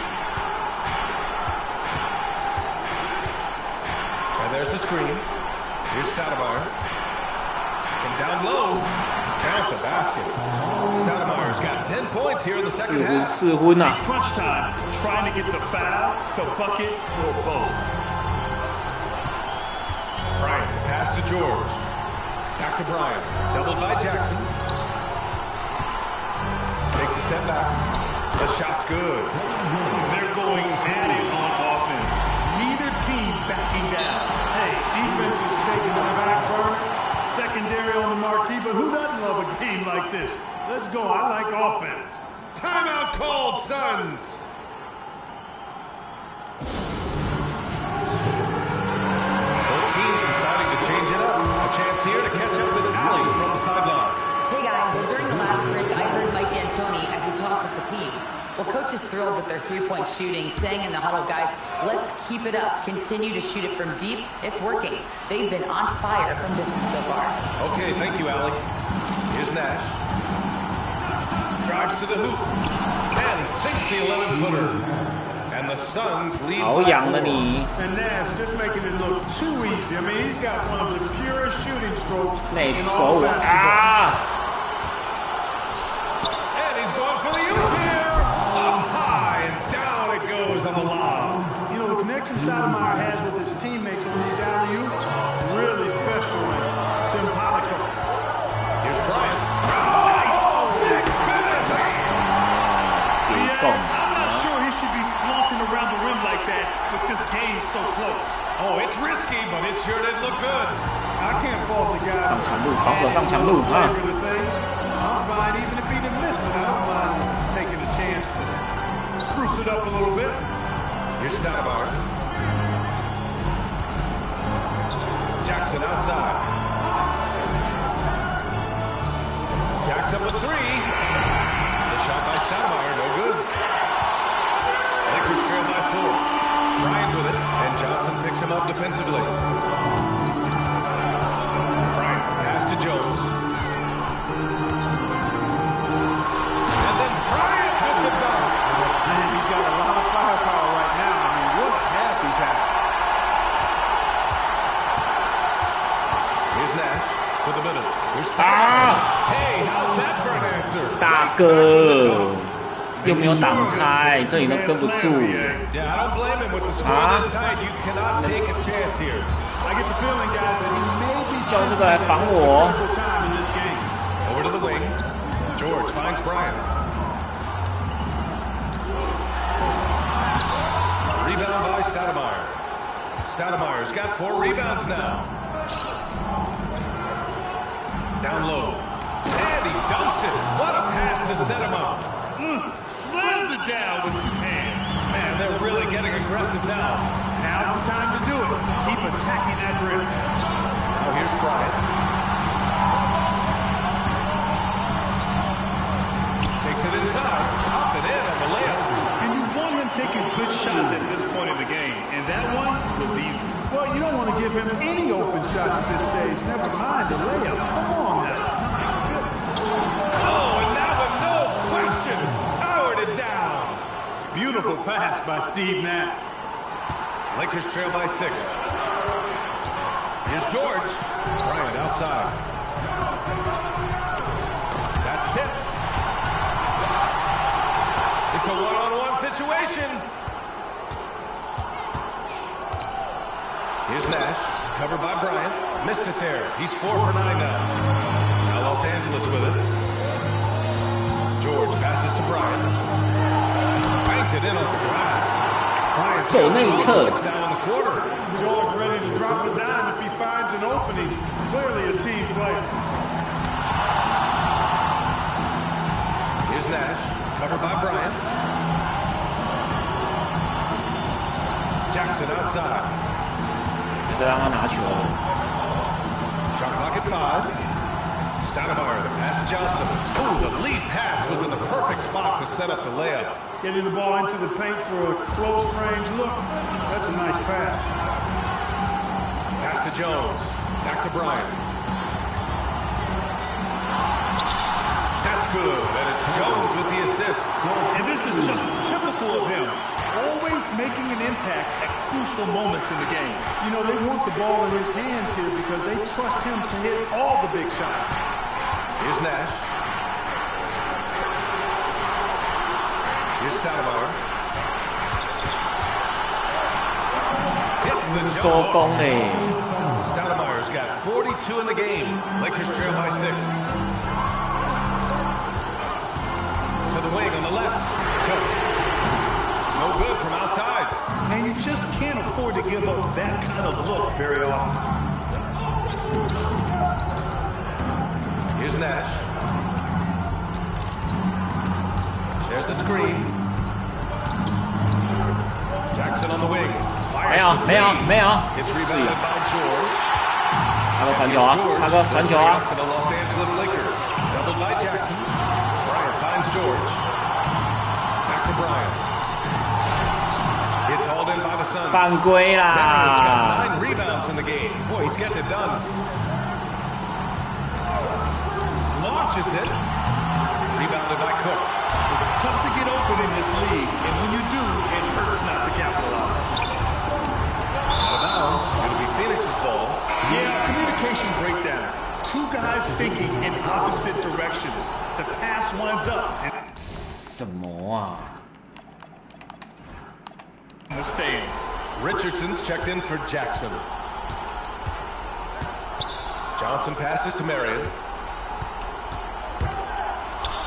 And there's the screen. Here's Stoudemire. From down low. Count the basket. Stoudemire's got 10 points here in the 四 second 分 half. 四分啊！ Crunch time. Trying to get the foul, the bucket, or both. Bryant, pass to George. Back to Bryant. Doubled by Jackson. Takes a step back. The shot's good. They're going at it on offense. Neither team backing down. Hey, defense is taking the back burner. Secondary on the marquee, but who doesn't love a game like this? Let's go. I like offense. Timeout called, Suns. team. Well, coach is thrilled with their three-point shooting, saying in the huddle, guys, let's keep it up. Continue to shoot it from deep. It's working. They've been on fire from distance so far. Okay, thank you, Allie. Here's Nash. Drives to the hoop. And sinks the 11-footer. And the Suns lead by 4. And Nash just making it look too easy. I mean, he's got one of the purest shooting strokes in all basketball. And he's going for the oop here. Up high and down it goes on the lob. You know, the connection Stoudemire has with his teammates on these alley-oops, really special and simpatico. Here's Bryant. Oh, big finish. I'm not sure he should be flaunting around the rim like that with this game so close. Oh, it's risky, but it sure did look good. I can't fault the guy. 上强路，防守上强路啊！ I'm fine, even if he'd have missed it. I don't mind taking a chance to spruce it up a little bit. Here's Stoudemire. Jackson outside. Jackson with 3. The shot by Stoudemire, no good. Lakers trail by 4. Bryant with it, and Johnson picks him up defensively. Bryant, pass to Jones. And then Bryant with the dunk. Man, he's got a lot of firepower right now. I mean, what a half he's had. Here's Nash to the middle. Here's Stoudemire. Hey, how's that for an answer? 大哥，又没有挡开，这里都跟不住。 Yeah, I don't blame him with the score this tight. You cannot take a chance here. I get the feeling, guys, that he may be 叫这个来防我。 time in this game. Over to the wing. George finds Bryant. Rebound by Stoudemire. Stoudemire's got 4 rebounds now. Down low. And he dunks it. What a pass to set him up. Slams it down with 2 hands. Man, they're really getting aggressive now. Now's the time to do it. Keep attacking that rim. Now here's Bryant. Takes it inside. Up and in on the layup. And you want him taking good shots at this point in the game. And that one was easy. Well, you don't want to give him any open shots at this stage. Never mind the layup. Come on now. Oh, and that one, no question, powered it down. Beautiful pass by Steve Nash. Lakers trail by 6. Here's George. Bryant outside. That's tipped. It's a one-on-one situation. Here's Nash, covered by Bryant. Missed it there. He's 4 for 9 now. Now Los Angeles with it. George passes to Bryant. Banked it in on the grass. Bryant's got 12 points now in the quarter. George ready to drop a dime if he finds an opening. Clearly a team player. Here's Nash, covered by Bryant. Jackson outside. 别让他拿球。 Shot clock at 5. Stoudemire, the pass to Johnson. Ooh, the lead pass was in the perfect spot to set up the layup. Getting the ball into the paint for a close range look. That's a nice pass. Pass to Jones. Back to Bryant. That's good. And it's Jones with the assist. And this is just typical of him. Always making an impact at crucial moments in the game. You know, they want the ball in his hands here because they trust him to hit all the big shots. Here's Nash. Here's Stoudemire. Hits the jump. 做工嘞。 Stoudemire's got 42 in the game. Lakers trail by 6. To the wing on the left. Cook. No good from outside. And you just can't afford to give up that kind of look very often. Here's Nash. There's a screen. Jackson on the wing. It's rebounded by George. 大哥传球啊！大哥传球啊！ For the Los Angeles Lakers. Doubled by Jackson. Bryant finds George. Bryant. It's hauled in by the Suns. 犯规 Denver's 啦！ got 9 rebounds in the game. Boy, he's getting it done. Launches it. Rebounded by Cook. It's tough to get open in this league, and when you do, it hurts not to capitalize. Out of bounds. It'll be Phoenix's ball. Yeah, communication breakdown. Two guys thinking in opposite directions. The pass winds up and 什么啊？ in the stands. Richardson's checked in for Jackson. Johnson passes to Marion.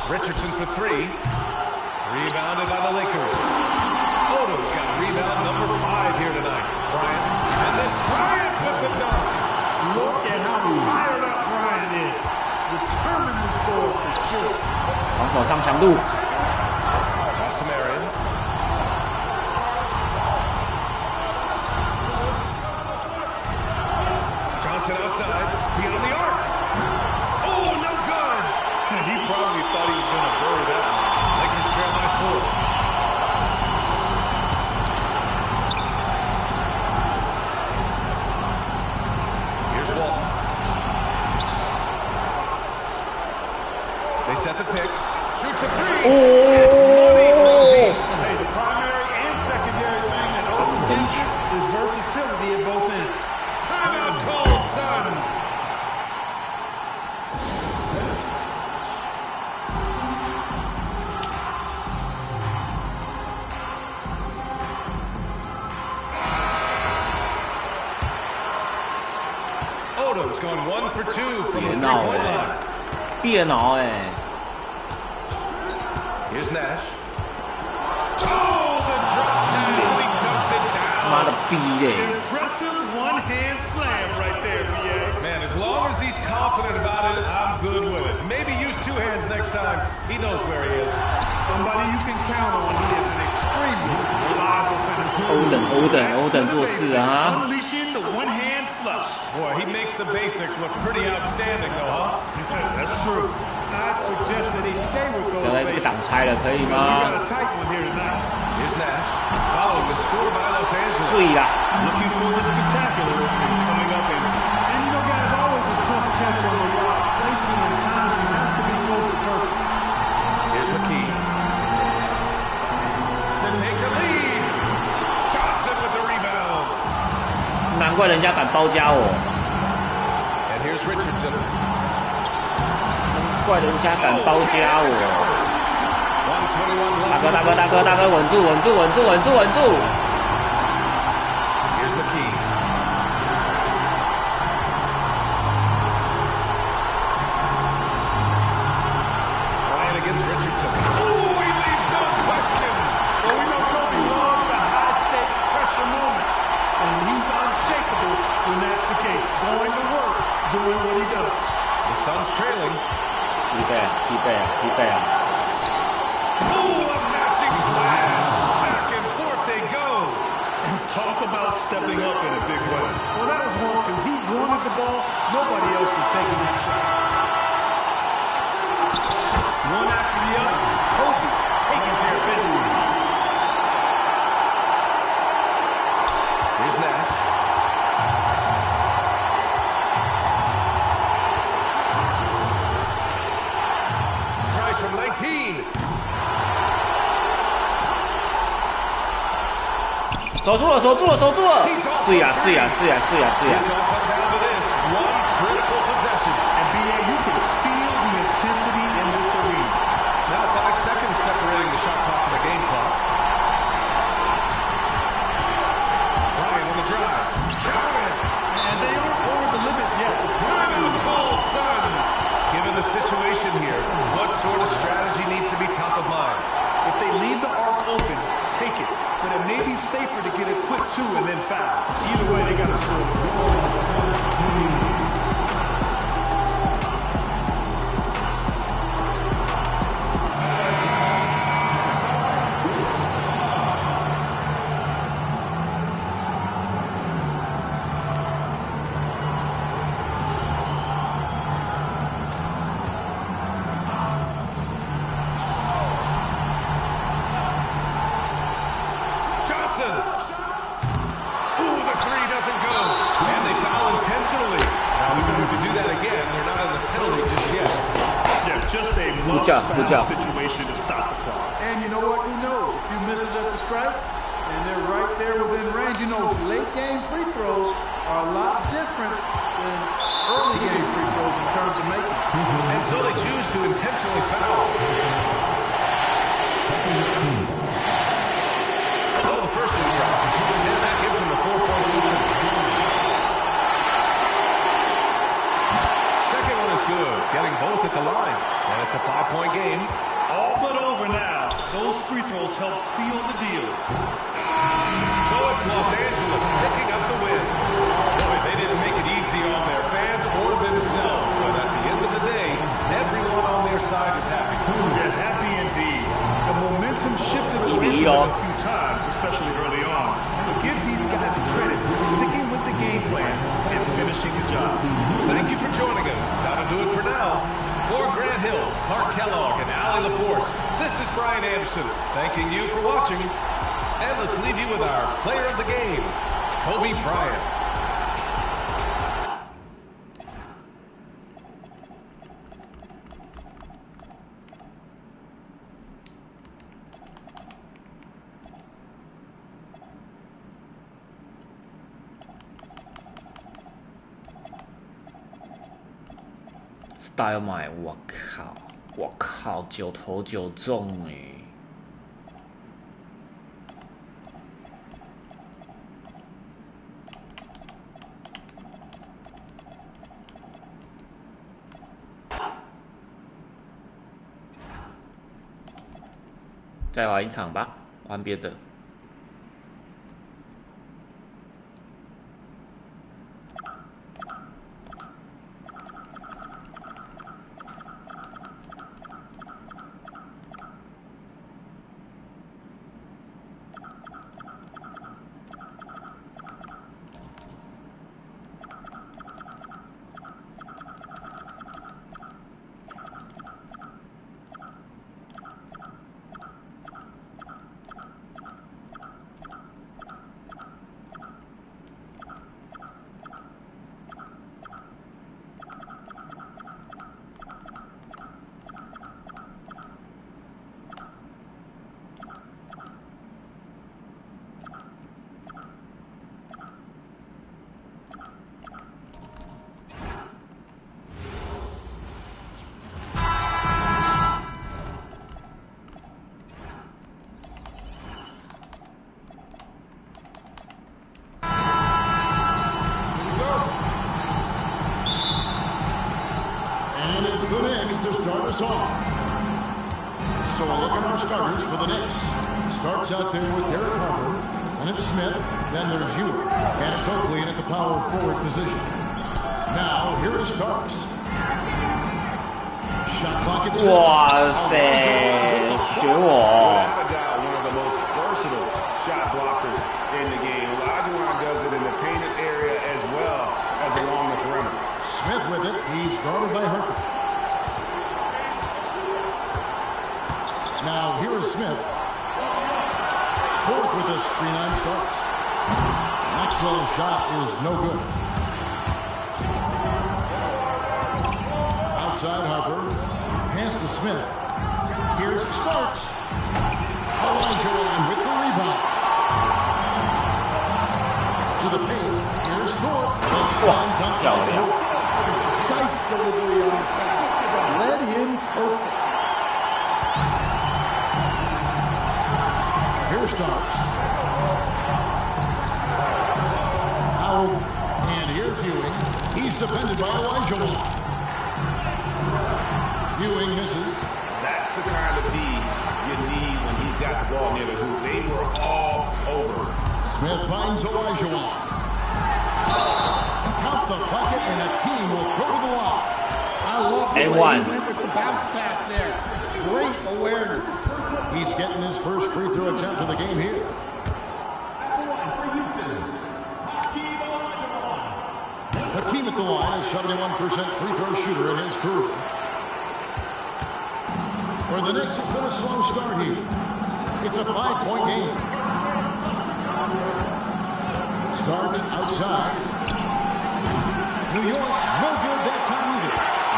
Richardson for 3. Rebounded by the Lakers. Odo's got rebound number 5 here tonight. Bryant. And then Bryant with the dunk. Look at how fired up Bryant is. Determined to score for sure. 防守上强度， Pass to Marion. Johnson outside. Beyond the arc. Oh, no good. He probably thought he was going to bury that one. Lakers trail by 4. Here's Walton. They set the pick. Shoots a 3. It's money from deep. Hey, the primary and secondary thing that Oden gives you is versatility at both ends. Timeout called, Suns. Odo's gone 1 for 2 from the 别闹 3-point 哎、 line. 别闹哎、 Here's Nash. Oh, the drop pass, and he dunks it 妈 down. 的逼嘞！ Impressive one-hand slam right there, BA. Man, as long as he's confident about it, I'm good with it. Maybe use 2 hands next time. He knows where he is. Somebody you can count on. He is an extremely reliable finisher. 欧等做事啊！ Unleashing the one-hand flush. Boy, he makes the basics look pretty outstanding, though, huh? That's true. I'd suggest that he stay with 不 those 要在这个 basics. 挡拆了，可以 We 吗？ got a tight one here tonight. Here's Nash. Following the score by Los Angeles. 对啦， Looking for the spectacular opening coming up empty. And you know, guys, always a tough catch on the block. Placement and timing have to be close to perfect. Here's McKee. To take the lead. Johnson with the rebound. 难怪人家敢包夹我， And here's Richardson. 难怪人家敢包夹我。 1:21 left. 大哥，稳住！ Here's McKee. Bryant against Richardson. Oh, he leaves no question. Well, we know Kobe loves the high-stakes pressure moments, and he's unshakable when that's the case. Going to work, doing what he does. The Suns trailing. 疲惫啊！ Oh, a matching slam. Back and forth they go. Talk about stepping up in a big way. Well, that was 1-2. He wanted the ball. Nobody else was taking that shot. One after the other. Kobe taking care of business. Here's Nash. Tries from 19. 守住了！是呀！ It's all come down to this. One critical possession. And BA, you can feel the intensity in this arena. Now 5 seconds separating the shot clock from the game clock. Bryant on the drive. Count it. And they aren't over the limit yet. Timeout called, Suns. Given the situation here, what sort of strategy needs to be top of mind? If they leave the arc open, take it. But it may be safer to get a quick 2 and then foul. Either way, they got to score. situation to stop the clock. And you know what? Who knows? A few misses at the stripe, and they're right there within range. You know, late game free throws are a lot different than early game free throws in terms of making. And so they choose to intentionally foul. So the first one drops, and that gives them a 4-point lead. Second one is good, getting both at the line. And it's a 5-point game. All but over now. Those free throws help seal the deal. So it's Los Angeles picking up the win. Boy, they didn't make it easy on their fans or themselves, but at the end of the day, everyone on their side is happy. They're happy indeed. The momentum shifted away from them a few times, especially early on. But give these guys credit for sticking with the game plan and finishing the job. Thank you for joining us. That'll do it for now. For Grant Hill, Clark Kellogg, and Allie LaForce, this is Brian Anderson thanking you for watching. And let's leave you with our player of the game, Kobe Bryant. Style 买，我靠，9投9中哎！再玩一场吧，玩别的。So a look at our starters for the Knicks. Starts out there with Derek Harper, and it's Smith, then there's Ewing, and it's Oakley in at the power forward position. Now, here is Starks. Shot clock at 6. 哇塞，学我！ Without a doubt, one of the most versatile shot blockers in the game. Olajuwon does it in the painted area as well as along the perimeter. Smith with it. He's guarded by Harper. Now, here is Smith. Ford with a screen on Starks. Maxwell's shot is no good. Outside Harper. Pass to Smith. Here's Starks. Olajuwon with the rebound. To the paint. Here's Thorpe. Precise delivery on his pass. Led him perfect. Here's Starks. Howard. And here's Ewing. He's defended by Olajuwon. Ewing misses. That's the kind of D you need when he's got the ball near the hoop. They were all over. Smith finds Olajuwon. Count the bucket, and Akeem will go to the line. I love the way he went with the bounce pass there. Great awareness. He's getting his first free throw attempt of the game here. Hakeem at the line, a 71% free throw shooter in his career. For the Knicks, it's been a slow start here. It's a 5-point game. Starks outside. New York, no good that time either.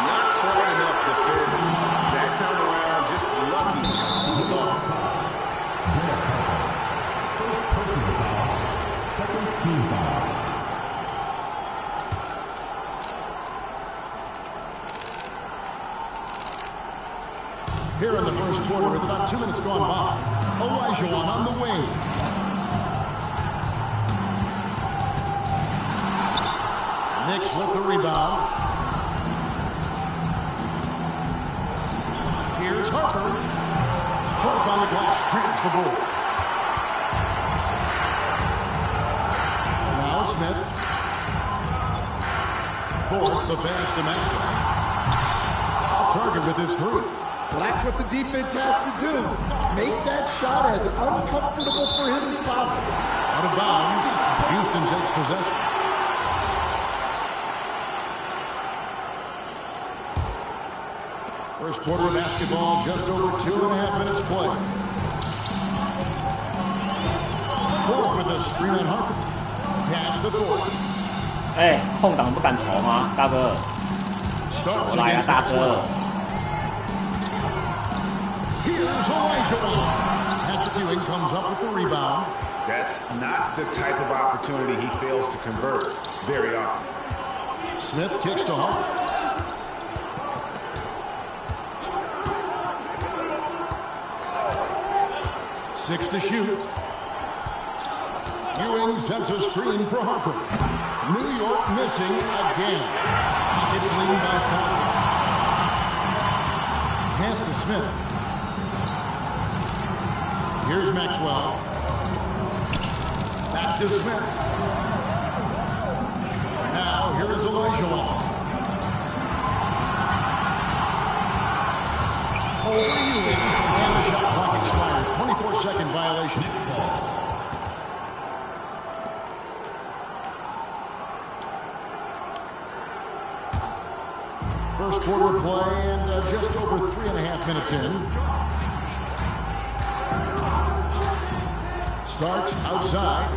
Not quite enough defense that time around. first quarter with about 2 minutes gone by. Olajuwon on the wing. Knicks with the rebound. Here's Harper. Thorpe on the glass, grabs the board. Now Smith. Thorpe, the pass to Maxwell. Off target with his three. That's what the defense has to do. Make that shot as uncomfortable for him as possible. Out of bounds. Houston takes possession. First quarter of basketball, just over 2.5 minutes played. Thorpe with a screen on Harper. Pass to Thorpe. 哎，空档不敢投吗，大哥？ Starts 来啊， against 大 Maxwell. 哥！ Here's Olajuwon. Patrick Ewing comes up with the rebound. That's not the type of opportunity he fails to convert very often. Smith kicks to Harper. Six to shoot. Ewing sets a screen for Harper. New York missing again. It's leading by 5. Pass to Smith. Here's Maxwell. Back to Smith. Now here is Olajuwon. Over Ewing. And the shot clock expires. 24-second violation. First quarter play and just over 3.5 minutes in. Starks outside.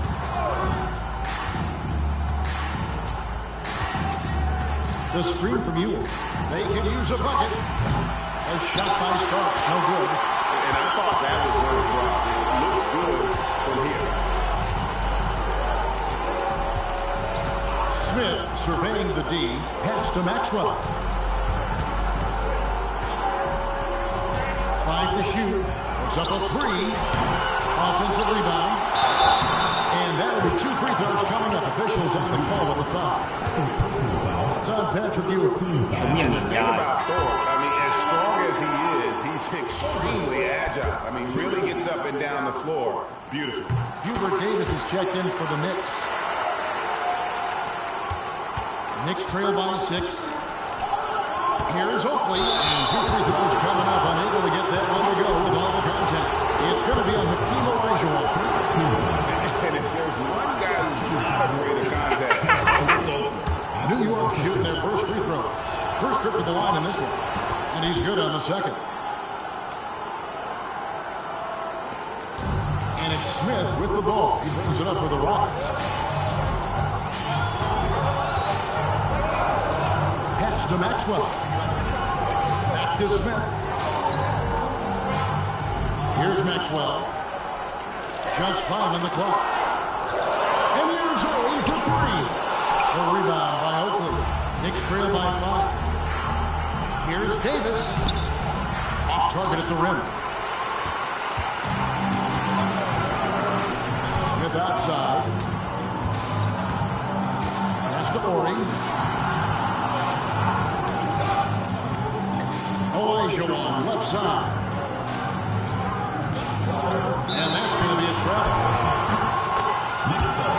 The screen from Ewing. They can use a bucket. A shot by Starks, no good. And I thought that was going to drop. It looked good from here. Smith surveying the D. Pass to Maxwell. 5 to shoot. Puts up a 3. Offensive rebound. And that'll be 2 free throws coming up. Officials on the call with the foul. It's on Patrick Ewing. And the thing about Thorpe, I mean, as strong as he is, he's extremely agile. I mean, really gets up and down the floor. Beautiful. Hubert Davis is checked in for the Knicks. Knicks trail by 6. Here's Oakley, and 2 free throws coming up. Unable to get that one to go with all the contact. It's going to be on Hakeem Olajuwon. And if there's one guy who's not afraid of contact, it's Oakley. New York shooting their first free throws. First trip to the line in this one. And he's good on the second. And it's Smith with the ball. He brings it up for the Rockets. Pass to Maxwell. Back to Smith. Here's Maxwell. Just 5 on the clock. And here's Oakley for 3. A rebound by Oakley. Knicks trail by 5. Here's Davis. Off target at the rim. Smith outside. Pass to Ori. Olajuwon left side. And that's going to be a trap. Next ball.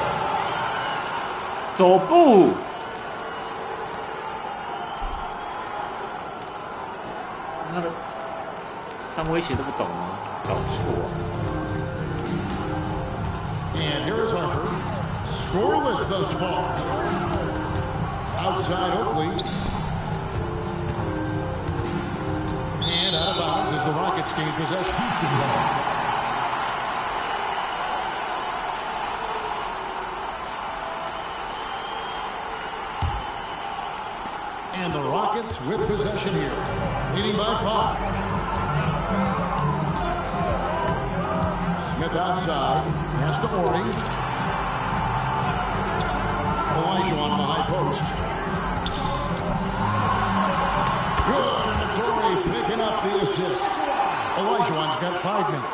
走步。妈的，上威胁都不懂啊，搞错。 And here's Harper. Scoreless thus far. Outside Oakley. And out of bounds as the Rockets gain possession. And the Rockets with possession here, leading by 5. Smith outside, pass to Ori. Olajuwon on the high post. Good, and it's Ori picking up the assist. Olajuwon's got 5 minutes.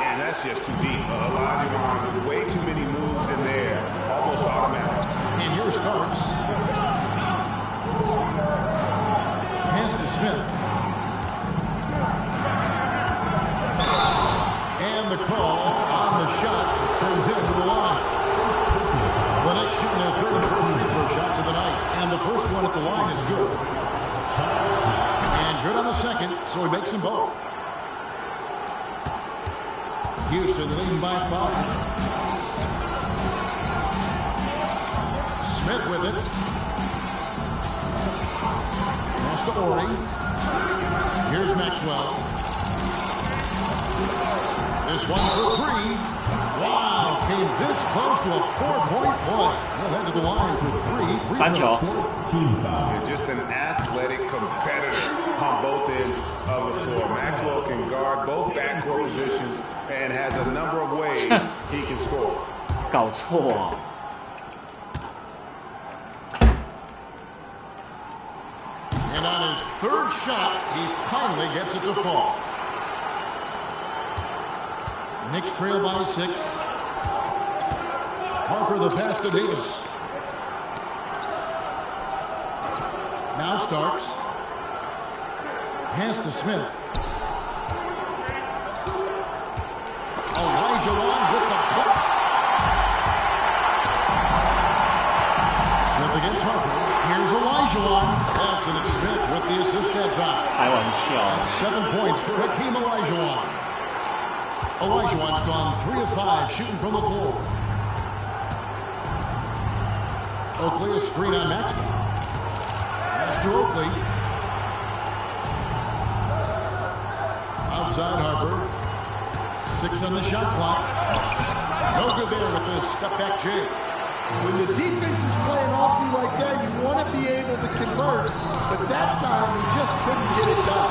And that's just too deep. Olajuwon with way too many moves in there. Almost automatic. And here Starks. Pass to Smith. And the call on the shot that sends him to the line. The Knicks shooting their third and fourth free throw shots of the night. And the first one at the line is good. And good on the second, so he makes them both. Houston leading by 5. Smith with it. Pass to Ori. Here's Maxwell. This one for 3. Wow, came this close to a 4-point play. They'll head to the line for 3 free throws. Just an athletic competitor on both ends of the floor. Maxwell can guard both backcourt positions and has a number of ways he can score. 搞错。 And on his third shot, he finally gets it to fall. Knicks trail by 6. Harper the pass to Davis. Now Starks. Pass to Smith. Olajuwon with the block. Smith against Harper. Here's Olajuwon. Pass and it's Smith with the assist that time. 开玩笑。 7 points for Hakeem Olajuwon. Olajuwon's gone 3 of 5 shooting from the floor. Oakley a screen on Maxwell. Pass to Oakley. Outside Harper. 6 on the shot clock. No good there with the step back J. When the defense is playing off you like that, you want to be able to convert. But that time, he just couldn't get it done.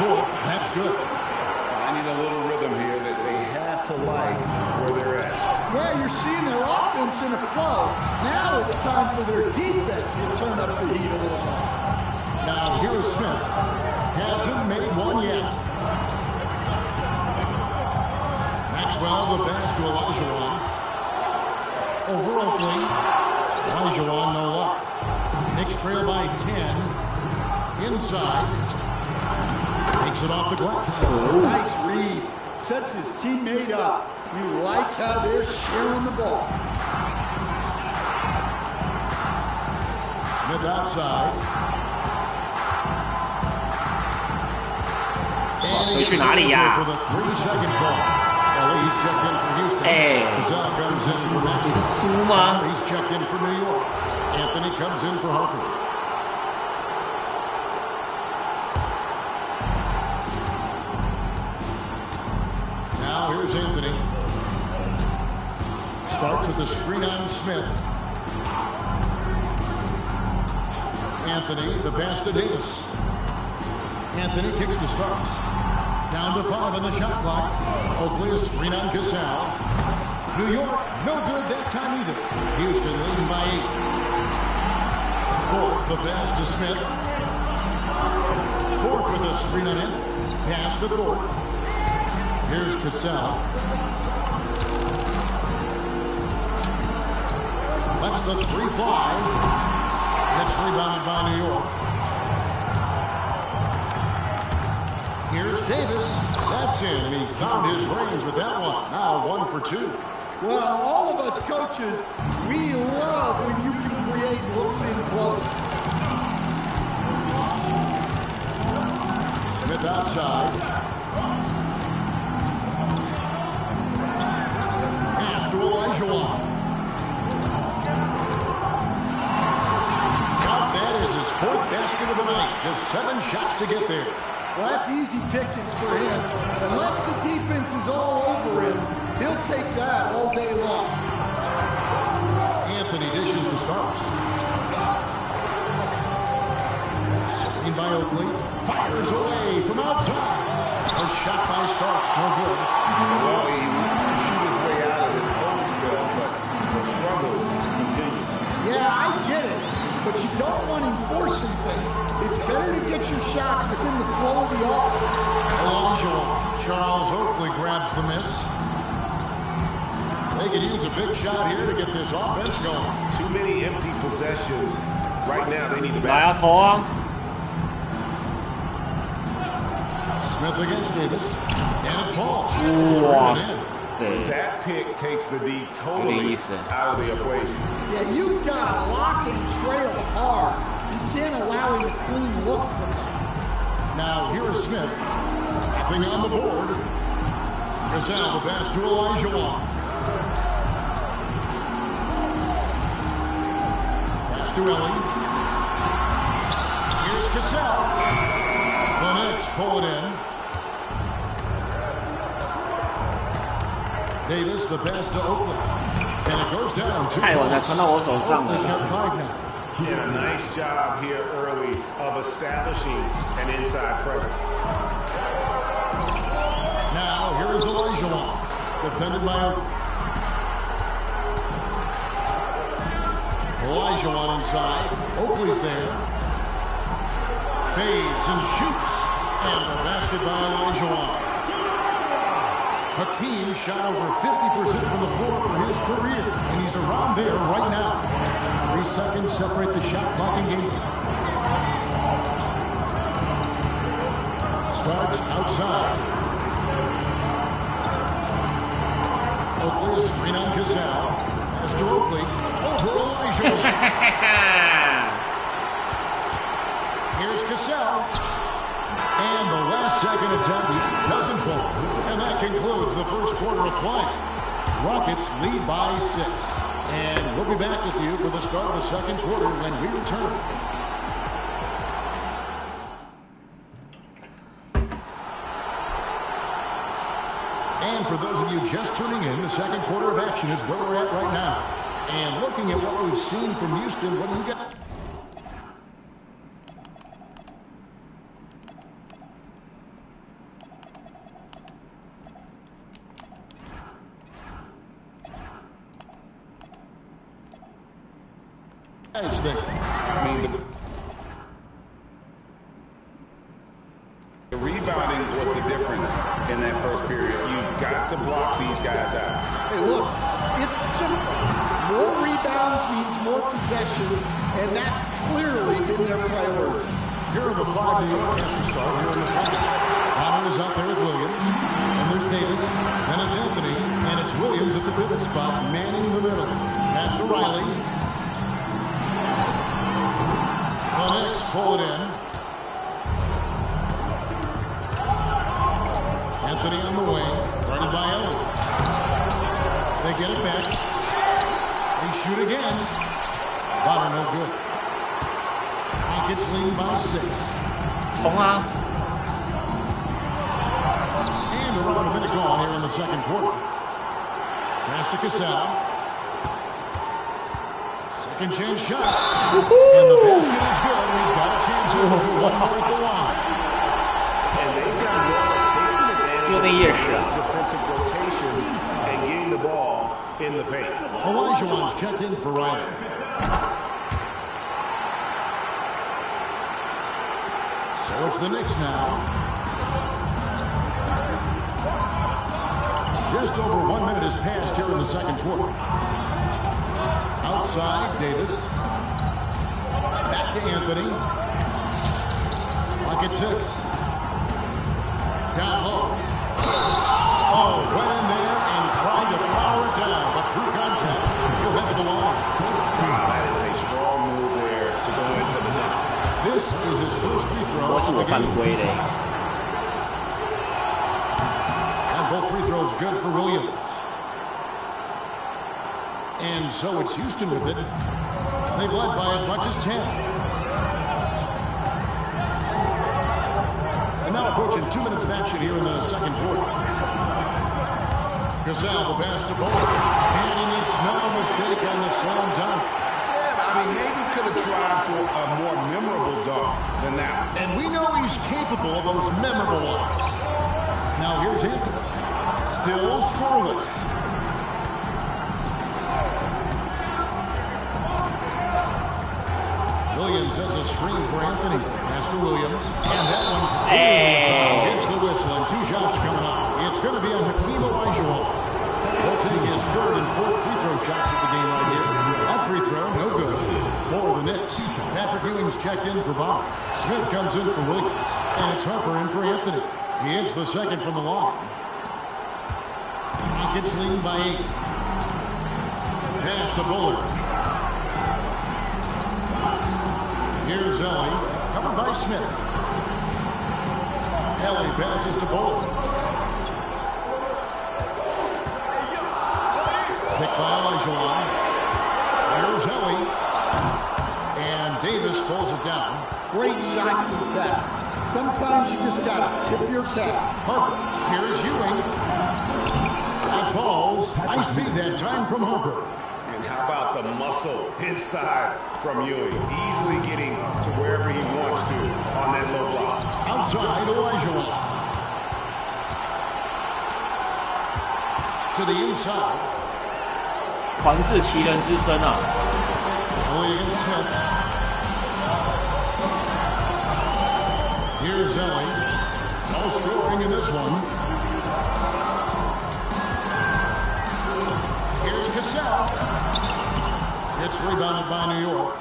Cool. That's good. Finding a little rhythm here that they have to like where they're at. Yeah, you're seeing their offense in a flow. Now it's time for their defense to turn up the heat a little more. Now here is Smith. Hasn't made one yet. Maxwell the pass to Olajuwon. Over Oakley. Olajuwon no luck. Knicks trail by 10. Inside. Takes it off the glass. Nice read. Sets his teammate up. You like how they're sharing the ball. Smith outside. And he for the 3-second call. He's checked in for Houston. Cassell comes in for Maxwell. He's checked in for New York. Anthony comes in for Harper. Now here's Anthony. Starts with the screen on Smith. Anthony, the pass to Davis. Anthony kicks to Starks. Down to 5 on the shot clock. Oakley a screen on Cassell. New York, no good that time either. Houston leading by 8. Fort the pass to Smith. Fort with a screen on it. Pass to Fort. Here's Cassell. Lets the 3 fly. It's rebounded by New York. Here's Davis. That's in, and he found his range with that one. Now 1 for 2. Well, all of us coaches, we love when you can create looks in close. Smith outside. Pass to Olajuwon. Count that as his 4th basket of the night. Just 7 shots to get there. Well, that's easy pickings for him. Unless the defense is all over him, he'll take that all day long. Anthony dishes to Starks. Screen by Oakley. Fires away from outside. A shot by Starks, no good. Well, he wants to shoot his way out of this cold spell, but the struggles continue. Yeah, I get it. But you don't want him forcing things. It's better to get your shots within the flow of the offense. Olajuwon. grabs the miss. They could use a big shot here to get this offense going. Too many empty possessions. Right now, they need to 来啊，投啊！ Smith against Davis. And it falls. 哇 That pick takes the D totally out of the equation. Yeah, you've got to lock and trail hard. You can't allow him a clean look from that. Now, here is Smith. Nothing on the board. Cassell, the pass to Elijah Wan. Pass to Ellie. Here's Cassell. The Knicks pull it in. Davis, the pass to Oakley. And it goes down. 太晚才传到我手上了。 Oakley's got 5 now. And a nice job here early of establishing an inside presence. Now, here is Elijah Wan. Defended by Oakley. Elijah Wan inside. Oakley's there. Fades and shoots. And the basket by Elijah Wan. Hakeem shot over 50% from the floor for his career, and he's around there right now. 3 seconds separate the shot clock and game. Starts outside. Oakley, a screen on Cassell. Pass to Oakley. Over Elijah. Here's Cassell. And the last second attempt doesn't fall. And that concludes the first quarter of play. Rockets lead by 6. And we'll be back with you for the start of the second quarter when we return. And for those of you just tuning in, the second quarter of action is where we're at right now. And looking at what we've seen from Houston, what do you got? There. I mean, the rebounding was the difference in that first period. You've got to block these guys out. Hey, look, it's simple. More rebounds means more possessions, and that's clearly been their priority. Here are the 5 New York has to start here in the second. Connor is out there with Williams, and there's Davis, then it's Anthony, and it's Williams at the pivot spot, manning the middle. Pass to Riley. The Knicks pull it in. Anthony on the wing, guarded by Ellie. They get it back. They shoot again. Bonner no good. Rockets lead by 6. 冲啊！ And around a minute gone here in the second quarter. Pass to Cassell. Second chance shot. And the basket is good. He's got a chance here with 1 more at the line. And they've got taking advantage of defensive rotations and getting the ball in the paint. Elijah Wan's checked in for Riley. So it's the Knicks now. Just over 1 minute has passed here in the second quarter. Outside, Davis. Back to Anthony. Rocket 6. Down low. Oh, went in there and tried to power it down, but through contact, he'll head to the line. That is a strong move there to go in for the Knicks. This is his first free throw 我是 of 我 the 犯 game. 规的。 And both free throws good for Williams. And so it's Houston with it. They've led by as much as 10. And now approaching 2 minutes of action here in the second quarter. Cassell, the pass to Bowler. And he makes no mistake on the slam dunk. Yeah, I mean, maybe could have tried for a more memorable dunk than that. And we know he's capable of those memorable ones. Now here's Anthony. Still scoreless. Williams sets a screen for Anthony. Pass to Williams. And that one clearly gets the whistle. And 2 shots coming up. It's going to be on Hakeem Olajuwon. He'll take his third and fourth free throw shots at the game right here. That free throw, no good for the Knicks. Patrick Ewing's checked in for Bob. Smith comes in for Williams. And it's Harper in for Anthony. He hits the second from the line. Rockets lead by 8. Pass to Bullard. Here's Ellie, covered by Smith. Ellie passes to Bullard. Picked by Olajuwon. Here's Ellie. And Davis pulls it down. Great shot contest. Sometimes you just got to tip your cap. Harper. Here's Ewing. That falls. High speed that time from Harper. And how about the muscle inside from Ewing? Easily getting to wherever he wants to on that low block. Outside, Olajuwon. To the inside. 团是奇人之身啊。 Ellie Smith. Here's Ellie. No scoring in this one. Here's Cassell. It's rebounded by New York.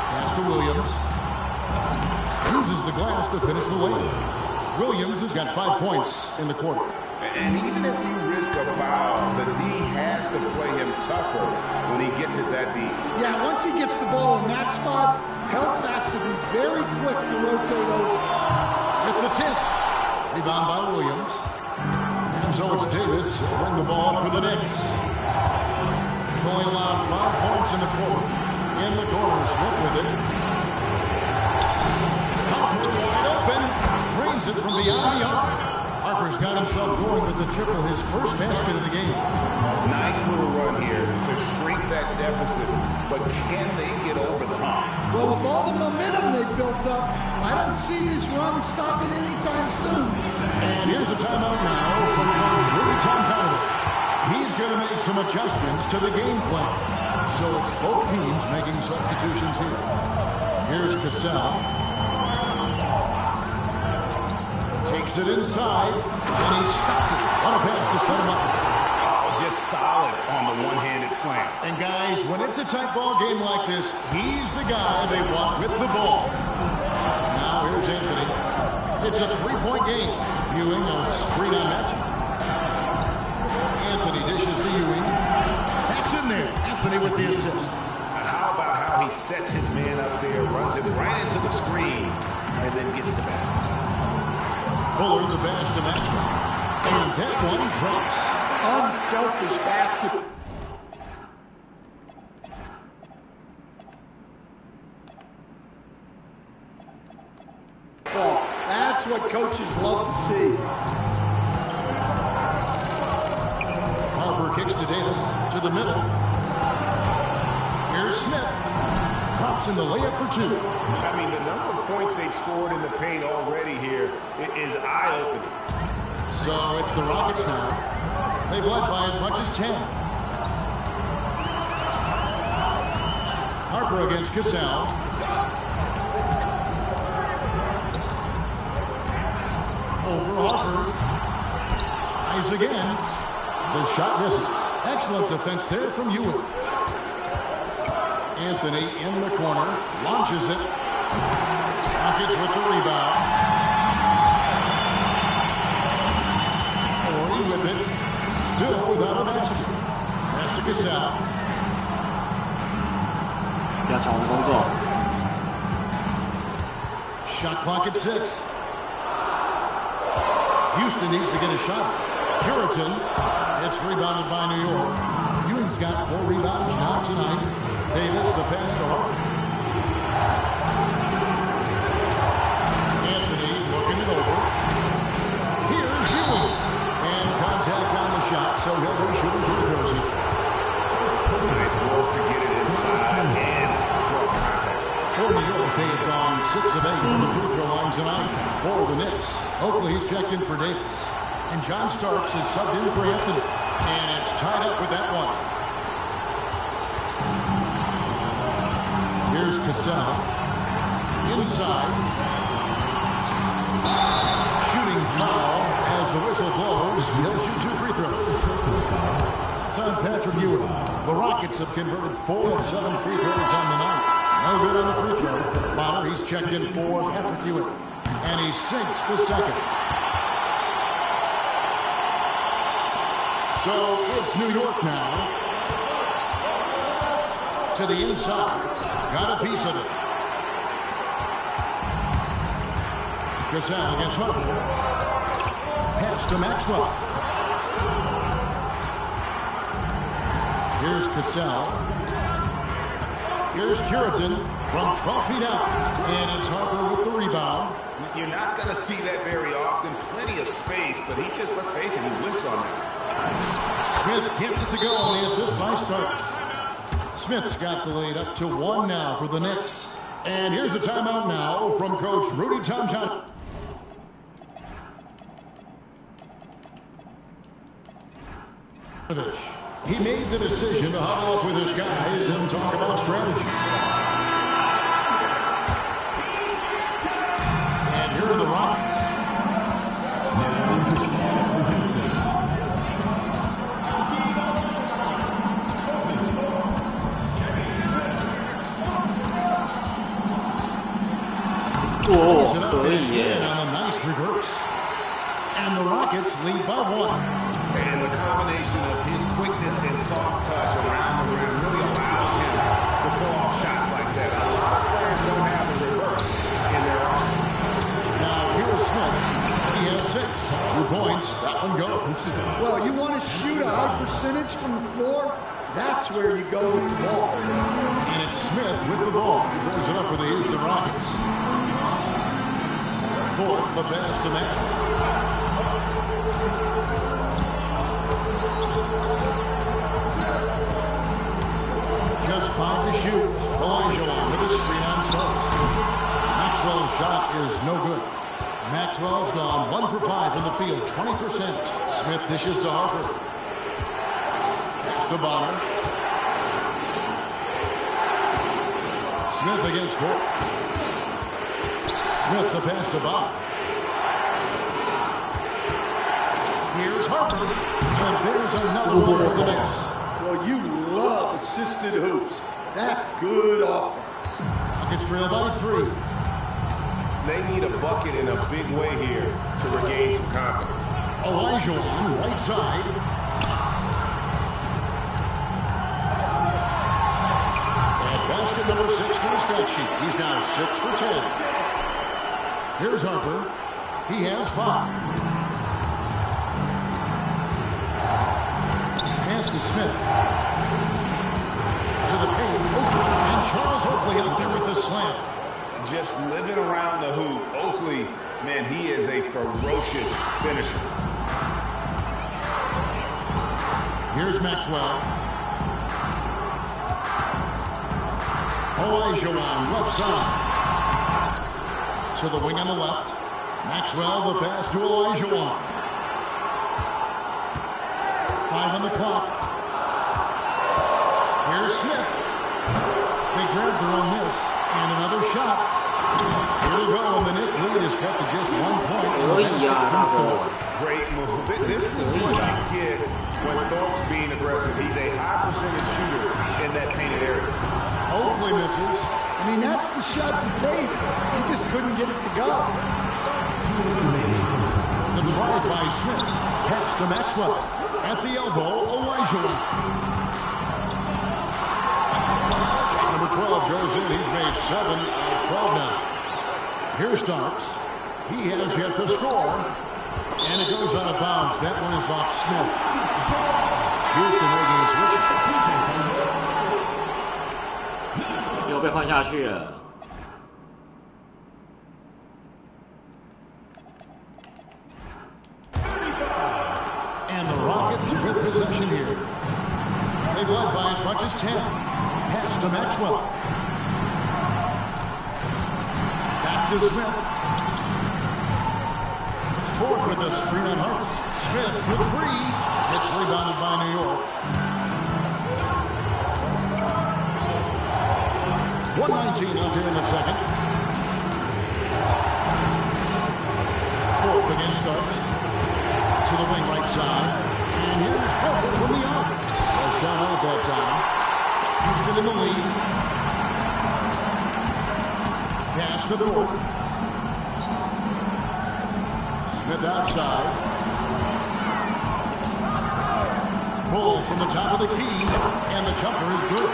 Pass to Williams. Uses the glass to finish the lane. Williams has got 5 points in the quarter. And even if you risk a foul, the D has to play him tougher when he gets it that deep. Yeah, once he gets the ball in that spot, help has to be very quick to rotate over. At the tip. Rebound by Williams. And so it's Davis. He'll bring the ball for the Knicks. Only allowed 5 points in the quarter. In the corner, Smith with it. Harper wide open. Drains it from beyond the arc. Harper's got himself going with the triple, his first basket of the game. Nice little run here to shrink that deficit, but can they get over the hump? Well, with all the momentum they built up, I don't see this run stopping anytime soon. And here's a timeout now from Coach Rudy Tomjanovich. He's going to make some adjustments to the game plan. So it's both teams making substitutions here. Here's Cassell. Takes it inside, and he stops it. What a pass to set him up. Oh, just solid on the one-handed slam. And guys, when it's a tight ball game like this, he's the guy they want with the ball. Now here's Anthony. It's a 3-point game. Ewing a screen-on matchman. Anthony dishes to Ewing. That's in there. Anthony with the assist. How about how he sets his man up there, runs it right into the screen, and then gets the basket. Bullard the pass to Maxwell. And that one drops. Unselfish basket. Oh, that's what coaches love to see. Harper kicks to Davis. To the middle. Here's Smith. Drops in the layup for 2. I mean, the number of points they've scored in the paint already here is eye-opening. So it's the Rockets now. They've led by as much as 10. Harper against Cassell. Over Harper. Tries again. The shot misses. Excellent defense there from Ewing. Anthony in the corner, launches it. Rockets with the rebound. Horry with it. Still without a basket. Pass to Cassell. 不要抢我的工作。 Shot clock at 6. Houston needs to get a shot. Puritan. It's rebounded by New York. Ewing's got 4 rebounds now tonight. Davis, the pass to Harper. Anthony looking it over. Here's Ewing. And contact on the shot, so he'll be shooting free throws here. Nice work to get it inside and draw contact. For New York, they have gone 6 of 8 from the free throw line tonight. For the Knicks, Oakley's checked in for Davis. And John Starks is subbed in for Anthony. And it's tied up with that one. Here's Cassell. Inside. The Rockets have converted 4 of 7 free throws on the night. No good on the free throw. Bonner, he's checked in for Patrick Ewing. And he sinks the second. So it's New York now. To the inside. Got a piece of it. Gasol against Harper. Pass to Maxwell. Here's Gasol. Here's Curitan from 12 feet out. And it's Harper with the rebound. You're not going to see that very often. Plenty of space, but he just, let's face it, he whiffs on that. Smith gets it to go on the assist by Starks. Smith's got the lead up to 1 now for the Knicks. And here's a timeout now from Coach Rudy Tomjanovich. He made the decision to huddle up with his guys and talk about strategy. And here are the Rockets. And on a nice reverse. And the Rockets lead by 1. And the combination of his quickness and soft touch around the rim really allows him to pull off shots like that. A lot of players don't have the reverse in their arsenal. Now here's Smith. He has 6. 2 points. That one goes. Well, you want to shoot a high percentage from the floor? That's where you go with the ball. And it's Smith with the ball. He brings it up for the Houston Rockets. Ford, the pass to Maxwell. Just 5 to shoot. Olajuwon with a screen on Starks. Maxwell's shot is no good. Maxwell's gone 1 for 5 from the field, 20%. Smith dishes to Harper. Pass to Bonner. Smith against Ford. Smith the pass to Bonner. Here's Harper. And there's another one for the Knicks. Well, you love assisted hoops. That's good offense. Rockets trail by 3. They need a bucket in a big way here to regain some confidence. Olajuwon, right side. And basket number 6 to the stat sheet. He's now 6 for 10. Here's Harper. He has 5. Pass to Smith. To the paint. And Charles Oakley out there with the slam. Just living around the hoop. Oakley, man, he is a ferocious finisher. Here's Maxwell. Olajuwon, left side. To the wing on the left. Maxwell, the pass to Olajuwon. 5 on the clock. Here's Smith. They grabbed their own miss. And another shot. It'll go, and the Knicks lead is cut to just 1 point. Great move. This is what you get when Thorpe's being aggressive. He's a high percentage shooter in that painted area. Oakley misses. I mean, that's the shot to take. He just couldn't get it to go. The drive by Smith. Pass to Maxwell. At the elbow, Olajuwon. Number 12 goes in. He's made 7 out of 12 now. Here's Starks. He has yet to score. And it goes out of bounds. That one is off Smith. Houston making a switch. 又被换下去了。And the Rockets with possession here. They've led by as much as 10. Pass to Maxwell. Back to Smith. Ford with a screen on Harper. Smith for 3. It's rebounded by New York. 1:19 left here in the second. Ford against Starks. To the wing right side. And here's Harper from the arc. A shot out that time. Houston in the lead. Pass to Thorpe. Smith outside. Pull from the top of the key, and the jumper is good.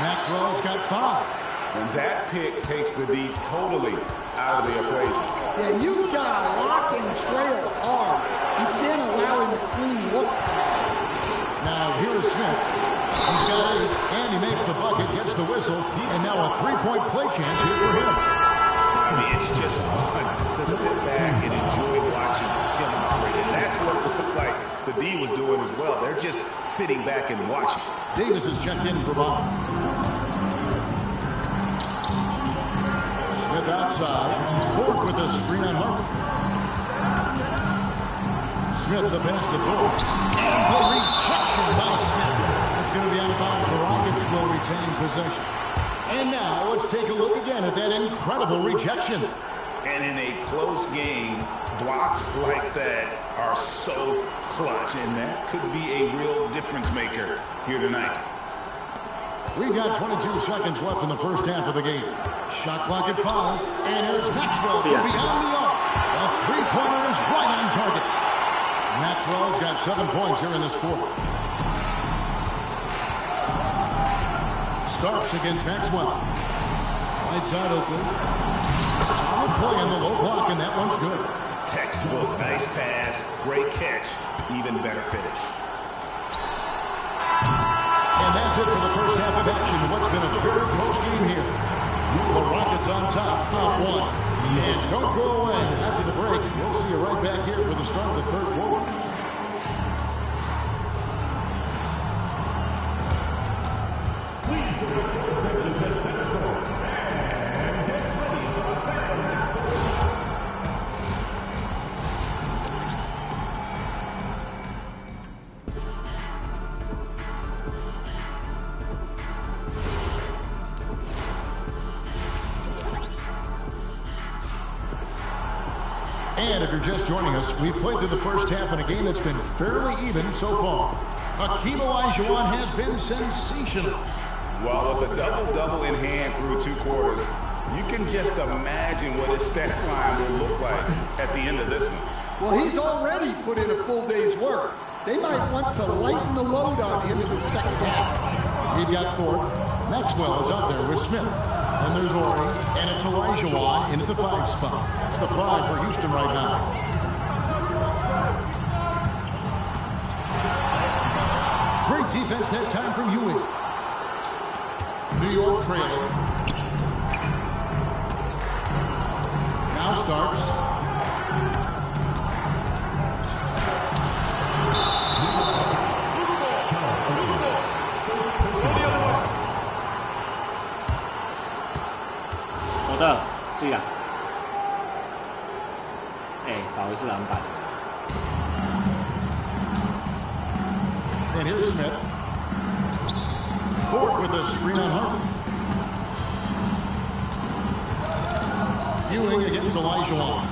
Maxwell's got 5. And that pick takes the D totally out of the equation. Yeah, you've got to lock and trail hard. You can't allow him a clean look. Now here is Smith. He's got 8, and he makes the bucket, gets the whistle, and now a 3-point play chance here for him. I mean, it's just fun to sit back and enjoy watching him operate. And that's what it looked like the D was doing as well. They're just sitting back and watching. Davis is checked in for ball. Smith outside. Thorpe with a screen on Harper. Smith the pass to Thorpe. And the rejection by Smith. It's going to be out of bounds. The Rockets will retain possession. And now let's take a look again at that incredible rejection. And in a close game, blocks like that are so clutch. And that could be a real difference maker here tonight. We've got 22 seconds left in the first half of the game. Shot clock at 5. And here's Maxwell from beyond the arc. A three-pointer is right on target. Maxwell's got 7 points here in this quarter. Starks against Maxwell. Right side open. Solid play in the low block, and that one's good. Textbook, nice pass, great catch, even better finish. And that's it for the first half of action. What's been a very close game here. The Rockets on top, up 1. And don't go away. After the break, we'll see you right back here for the start of the third quarter. And if you're just joining us, we've played through the first half in a game that's been fairly even so far. Hakeem Olajuwon has been sensational. Well, with a double-double in hand through 2 quarters, you can just imagine what his stat line will look like at the end of this one. Well, he's already put in a full day's work. They might want to lighten the load on him in the second half. We've got Thorpe. Maxwell is out there with Smith. And there's Ori, and it's Olajuwon in at the 5 spot. That's the 5 for Houston right now. Great defense that time from Ewing. New York trailing. Now Starks.是啊，少一次篮板。And here's Smith. Thorpe with a screen on Harper. Ewing against Olajuwon.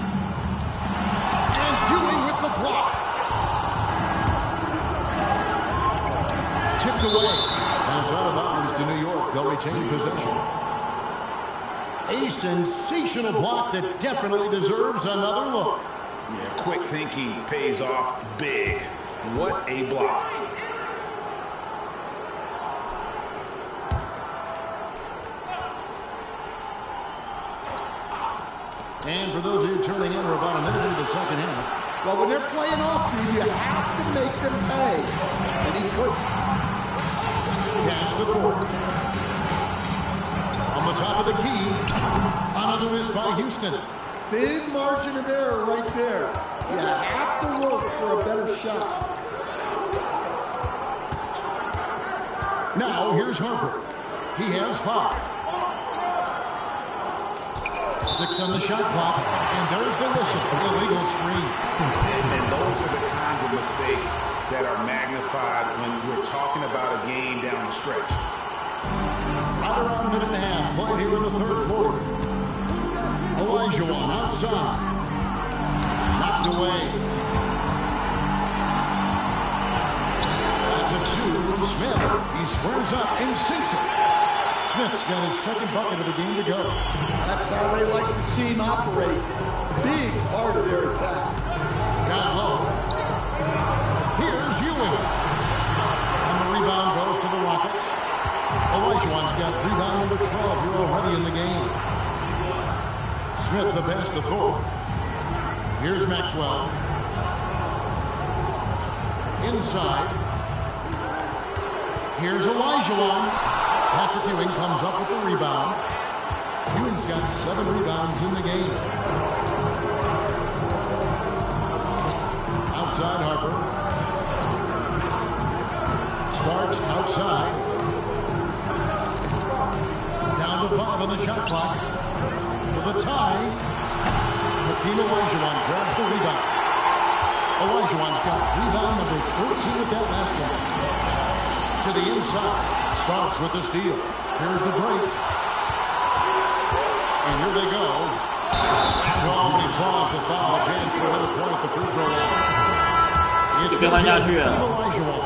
And Ewing with the block. Tipped away. And it's out of bounds to New York. They'll retain possession. A sensational block that definitely deserves another look. Yeah, quick thinking pays off big. What a block. And for those of you turning in, we're about a minute into the second half. Well, when they're playing off you, you have to make them pay. And he couldn't. Pass to Thorpe. On the top of the key. Another miss by Houston. Thin margin of error right there. You have to work for a better shot. Now here's Harper. He has 5. 6 on the shot clock, and there's the whistle. Illegal screen. And those are the kinds of mistakes that are magnified when we're talking about a game down the stretch. Right around a minute and a half, playing here in the third quarter. Olajuwon outside. Knocked away. That's a 2 from Smith, he squares up and sinks it. Smith's got his second bucket of the game to go. That's how they like to see him operate. Big part of their attack. Down low. Here's Ewing. And the rebound goes to the Rockets. Olajuwon's got rebound number 12 here already in the game. Smith the pass to Thorpe. Here's Maxwell. Inside. Here's Olajuwon. Patrick Ewing comes up with the rebound. Ewing's got 7 rebounds in the game. Outside Harper. Starks outside. Down to 5 on the shot clock. For the tie. Hakeem Olajuwon grabs the rebound. Olajuwon's got rebound number 14 with that last one. To the inside. Starks with the steal. Here's the break. And here they go. Slammed home and he draws the foul. Chance for another point at the free throw line. It's going to be Olajuwon.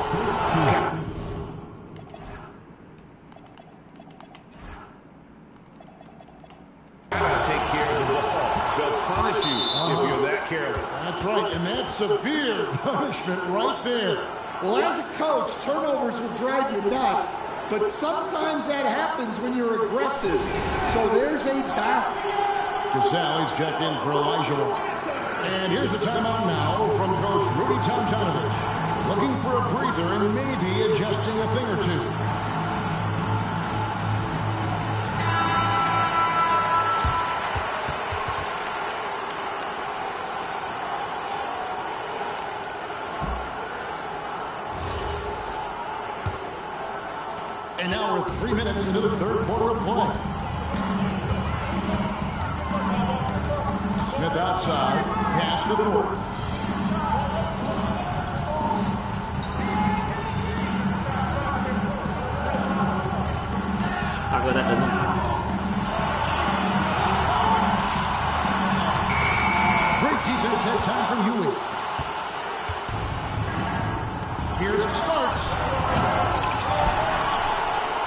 Take care of the ball. They'll punish you if you're that careless. That's right, and that's severe punishment right there. Well, as a coach, turnovers will drive you nuts, but sometimes that happens when you're aggressive. So there's a balance. Gasol is checked in for Olajuwon. And here's a timeout now from Coach Rudy Tomjanovich. Looking for a breather and maybe adjusting a thing or two. And now we're 3 minutes into the third quarter of play. Smith outside, pass to Thorpe. Great defense that time from Ewing. Here's Starks.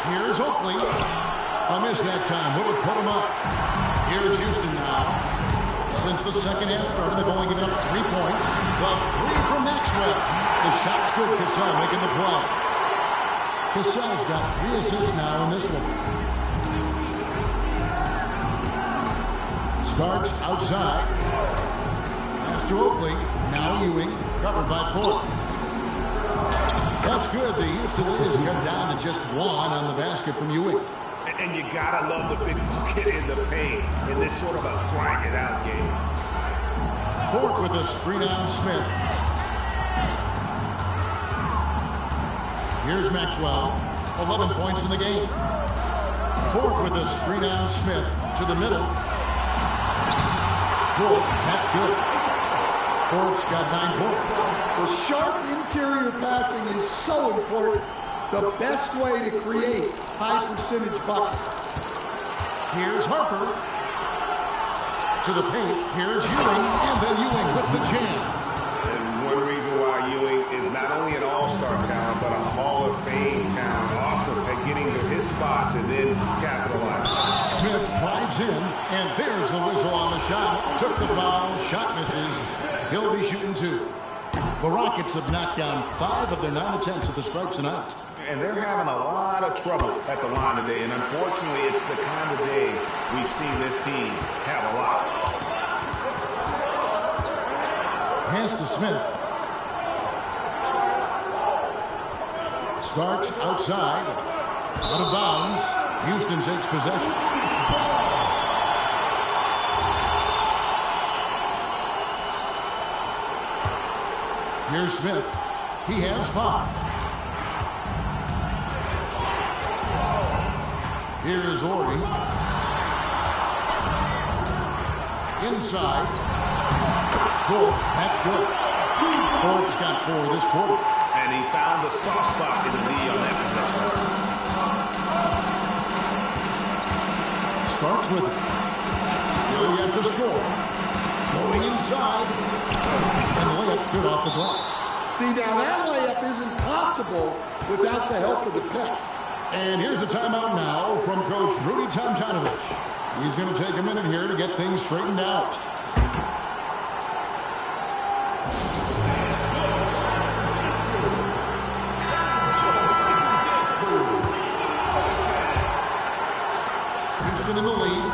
Here's Oakley. A miss that time. Would have put him up. Here's Houston now. Since the second half started, they've only given up 3 points. The 3 from Maxwell. The shot's good. Gasol making the play. Gasol's got 3 assists now in this one. Starks outside. Pass to Oakley. Now Ewing. Covered by Thorpe. That's good. The Houston lead has cut down to just 1 on the basket from Ewing. And you gotta love the big bucket in the paint in this sort of a grind-it-out game. Thorpe with a screen on Smith. Here's Maxwell. 11 points in the game. Thorpe with a screen on Smith to the middle. Thorpe, that's good. Thorpe's got 9 points. Well, sharp interior passing is so important. The best way to create high percentage buckets. Here's Harper. To the paint. Here's Ewing. And then Ewing with the jam. And one reason why Ewing is not only an all-star talent, but a Hall of Fame talent. Awesome at getting to his spots and then capitalizing. Smith drives in. And there's the whistle on the shot. Took the foul. Shot misses. He'll be shooting 2. The Rockets have knocked down 5 of their 9 attempts at the stripes and out. And they're having a lot of trouble at the line today. And unfortunately, it's the kind of day we've seen this team have a lot. Pass to Smith. Starks outside. Out of bounds. Houston takes possession. Here's Smith. He has 5. Here's Ori. Inside. Thorpe, that's good. Thorpe's got 4 this quarter. And he found the soft spot in the knee on that possession. Starts with it. Really has to score. Going inside. And the layup's good off the glass. See, now that layup isn't possible without the help of the pep. And here's a timeout now from Coach Rudy Tomjanovich. He's going to take a minute here to get things straightened out. Houston in the lead.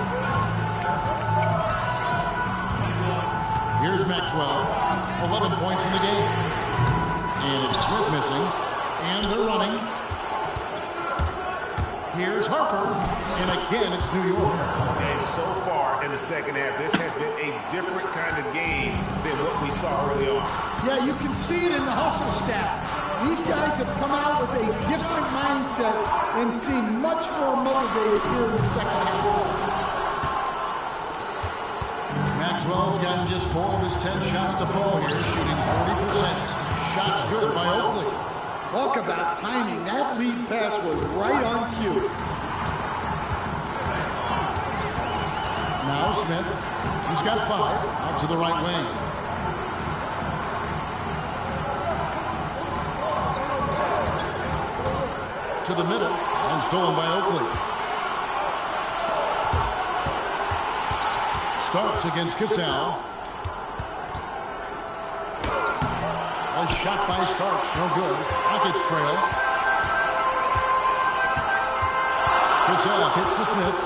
Here's Maxwell. 11 points in the game. And it's Smith missing. And they're running. Here's Harper, and again, it's New York. And so far in the second half, this has been a different kind of game than what we saw early on. Yeah, you can see it in the hustle stats. These guys have come out with a different mindset and seem much more motivated here in the second half. Maxwell's gotten just 4 of his 10 shots to fall here, shooting 40%. Shots good by Oakley. Talk about timing. That lead pass was right on cue. Now Smith. He's got 5. Out to the right wing. To the middle. And stolen by Oakley. Starks against Cassell. A shot by Starks, no good. Rockets trail. Cassell kicks to Smith.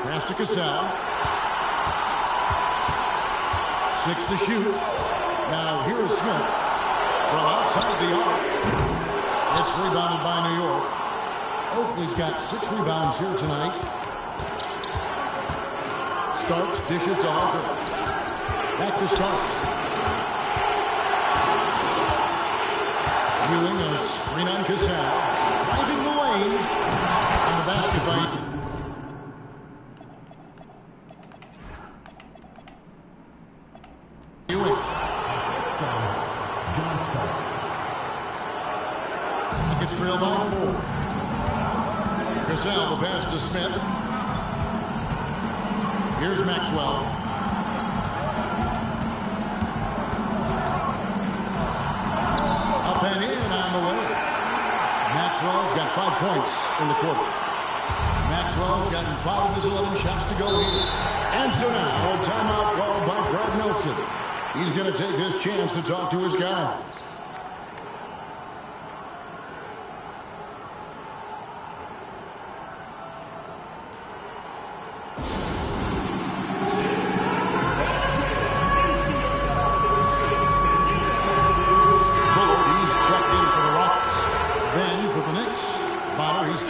Pass to Cassell. 6 to shoot. Now here is Smith from outside the arc. It's rebounded by New York. Oakley's got 6 rebounds here tonight. Starks dishes to Harper. Back to Starks. Ewing a screen on Cassell. Driving the lane. And the basket by Ewing. Rockets trail by 4. Cassell, the pass to Smith. Here's Maxwell. And in on the way. Maxwell's got 5 points in the quarter. Maxwell's gotten 5 of his 11 shots to go here. And so now, a timeout called by Brad Nelson. He's going to take this chance to talk to his guys.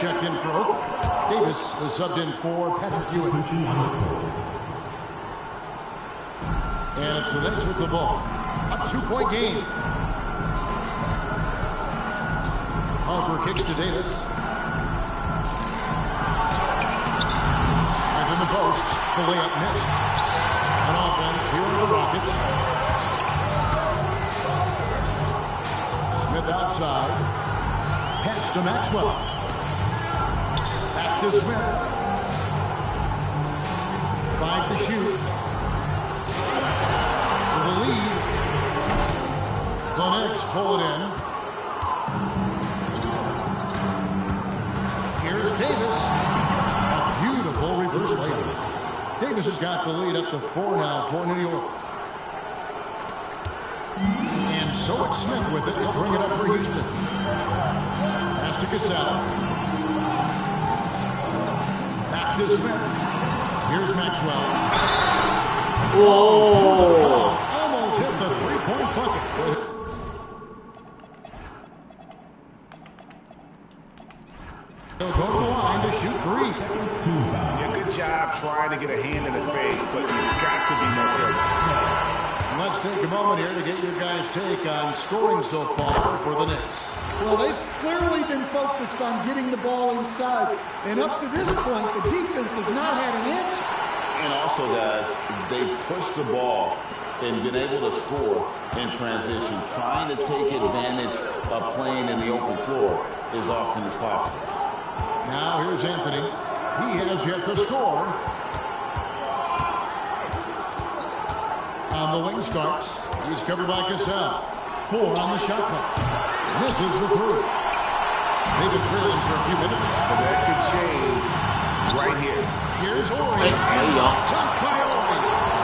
Checked in for Oakley. Davis is subbed in for Patrick Ewing. And it's the Knicks with the ball. A 2-point game. Harper kicks to Davis. Smith in the post. The layup missed. On offense, here are the Rockets. Smith outside. Pass to Maxwell. Back to Smith. 5 to shoot. For the lead. The Knicks pull it in. Here's Davis. A beautiful reverse layup. Davis has got the lead up to 4 now for New York. And so it's Smith with it. He'll bring it up for Houston. Pass to Cassell. Back to Smith. Here's Maxwell. Whoa! Almost hit the 3-point bucket. He'll go to the line to shoot 3. Yeah, good job trying to get a hand in the face, but you've got to be more careful. Let's take a moment here to get your guys' take on scoring so far for the Knicks. Well, they've clearly been focused on getting the ball inside. And up to this point, the defense has not had an answer. And also, guys, they pushed the ball and been able to score in transition, trying to take advantage of playing in the open floor as often as possible. Now here's Anthony. He has yet to score. On the wing starts. He's covered by Cassell. 4 on the shot clock. Misses the 3. They've been trailing for a few minutes. But that could change right here. Here's Ori. Top by Ori.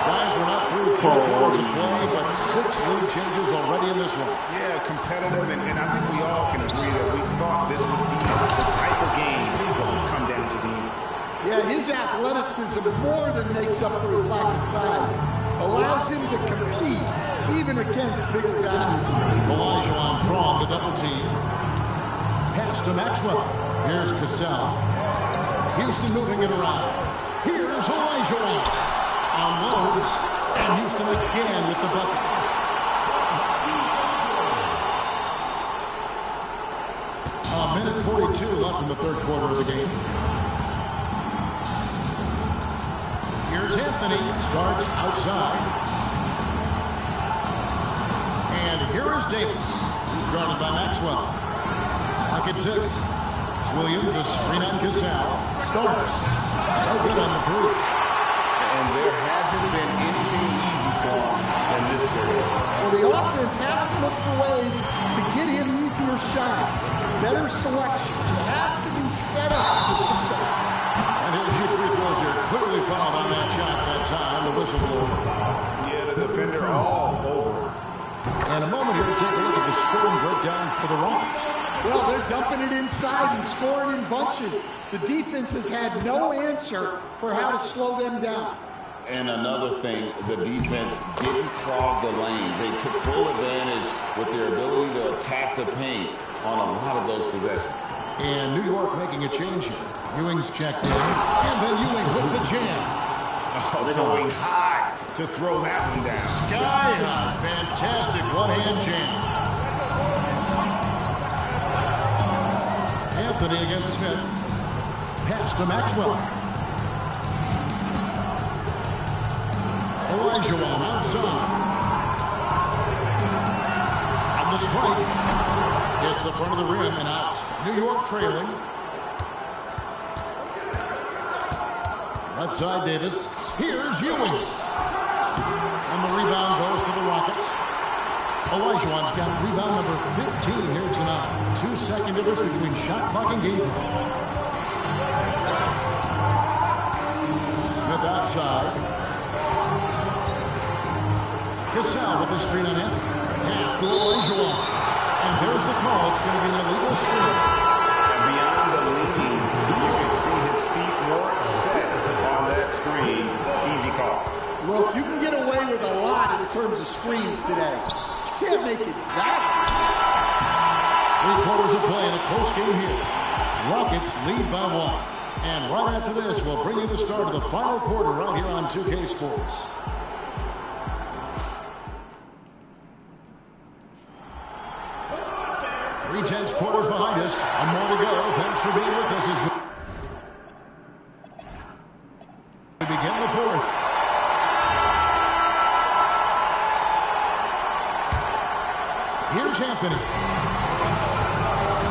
Guys, we're not through 4 quarters of play, but 6 lead changes already in this one. Yeah, competitive, and I think we all can agree that we thought this would be the type of game that would come down to the end. Yeah, his athleticism more than makes up for his lack of size. Allows him to compete even against bigger guys. Olajuwon from the double team. Pass to Maxwell. Here's Cassell. Houston moving it around. Here's Olajuwon. Unloads. And Houston again with the bucket. A minute 42 left in the third quarter of the game. Here's Anthony. Starts outside. And here is Davis. He's guarded by Maxwell. Clock at 6. Williams, a screen on Cassell. Starts. No good on the 3. And there hasn't been anything easy for him in this period. Well, the offense has to look for ways to get him easier shots. Better selection. You have to be set up for success. And he'll shoot free throws here. Clearly fouled on that shot that time. The whistle blew. Yeah, the defender all over. And a moment here to take a look at the scoring breakdown for the Rockets. Well, they're dumping it inside and scoring in bunches. The defense has had no answer for how to slow them down. And another thing, the defense didn't clog the lanes. They took full advantage with their ability to attack the paint on a lot of those possessions. And New York making a change here. Ewing's checked in. And then Ewing with the jam. Oh, going high to throw that one down. Sky high. Fantastic one-hand jam. Anthony against Smith. Pass to Maxwell. Olajuwon outside. On the strike. Hits the front of the rim and out. New York trailing. Left side Davis. Here's Ewing. And the rebound goes to the Rockets. Olajuwon's got rebound number 15 here tonight. 2-second difference between shot clock and game clock. Smith outside. Cassell with the screen on him. Pass to Olajuwon. And there's the call. It's going to be an illegal screen. Beyond the leaking, you can see his feet weren't set on that screen. Easy call. Look, you can get away with a lot in terms of screens today. You can't make it that. 3 quarters of play in a close game here. Rockets lead by 1. And right after this, we'll bring you the start of the final quarter right here on 2K Sports. 3/10 quarters behind us. And more to go. Thanks for being with us as we begin the fourth. Here's Anthony.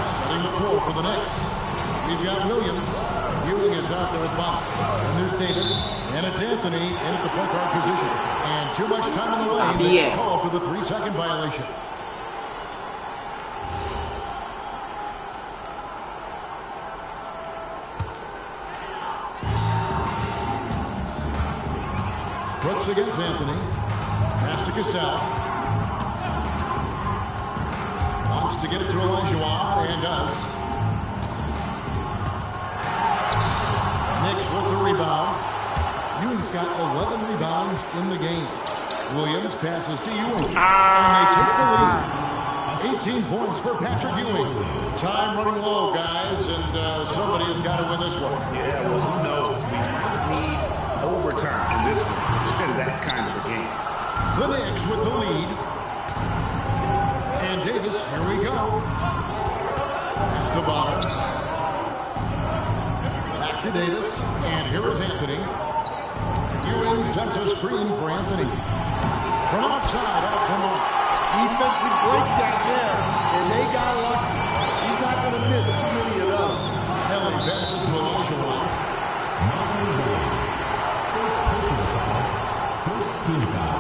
Setting the floor for the Knicks. We've got Williams. Ewing is out there at bottom. And there's Davis. And it's Anthony in at the point guard position. And too much time in the lane. They get called for the 3-second violation. Brooks against Anthony. Pass to Cassell. Wants to get it to Olajuwon and does. Knicks with the rebound. Ewing's got 11 rebounds in the game. Williams passes to Ewing. And they take the lead. 18 points for Patrick Ewing. Time running low, guys, and somebody has got to win this one. Yeah, well, who knows? We might need overtime in this one. It's been that kind of a game. The Knicks with the lead. And Davis, here we go. That's the bottom. Back to Davis. And here is Anthony. Ewing sets a screen for Anthony. From outside, off the mark. Defensive breakdown there, and they got lucky. He's not going to miss too many of those. Kelly passes to Olajuwon. First team foul.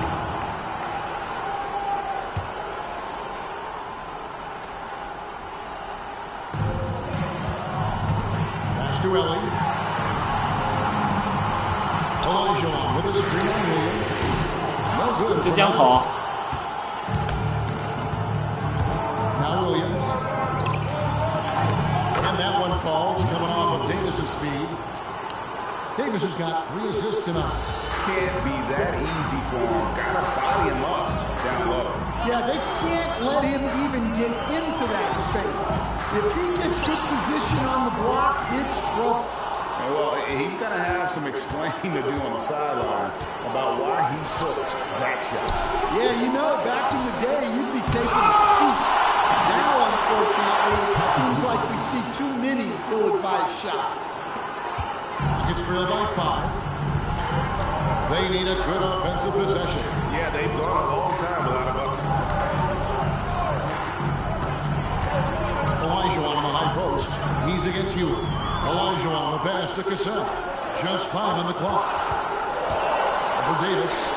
good. 就这样投。 Now Williams. And that one falls, coming off of Davis's speed. Davis has got 3 assists tonight. Can't be that easy for him. Gotta body him up down low. Yeah, they can't let him even get into that space. If he gets good position on the block, it's trouble. Well, he's going to have some explaining to do on the sideline about why he took that shot. Yeah, you know, back in the day, you'd be taking a seat. Now, unfortunately, it seems like we see too many ill-advised shots. It's trailed by 5. They need a good offensive possession. Yeah, they've gone a long time without a bucket. Olajuwon on the high post. He's against Hewitt. Olajuwon, the pass to Cassell. Just 5 on the clock. For Davis.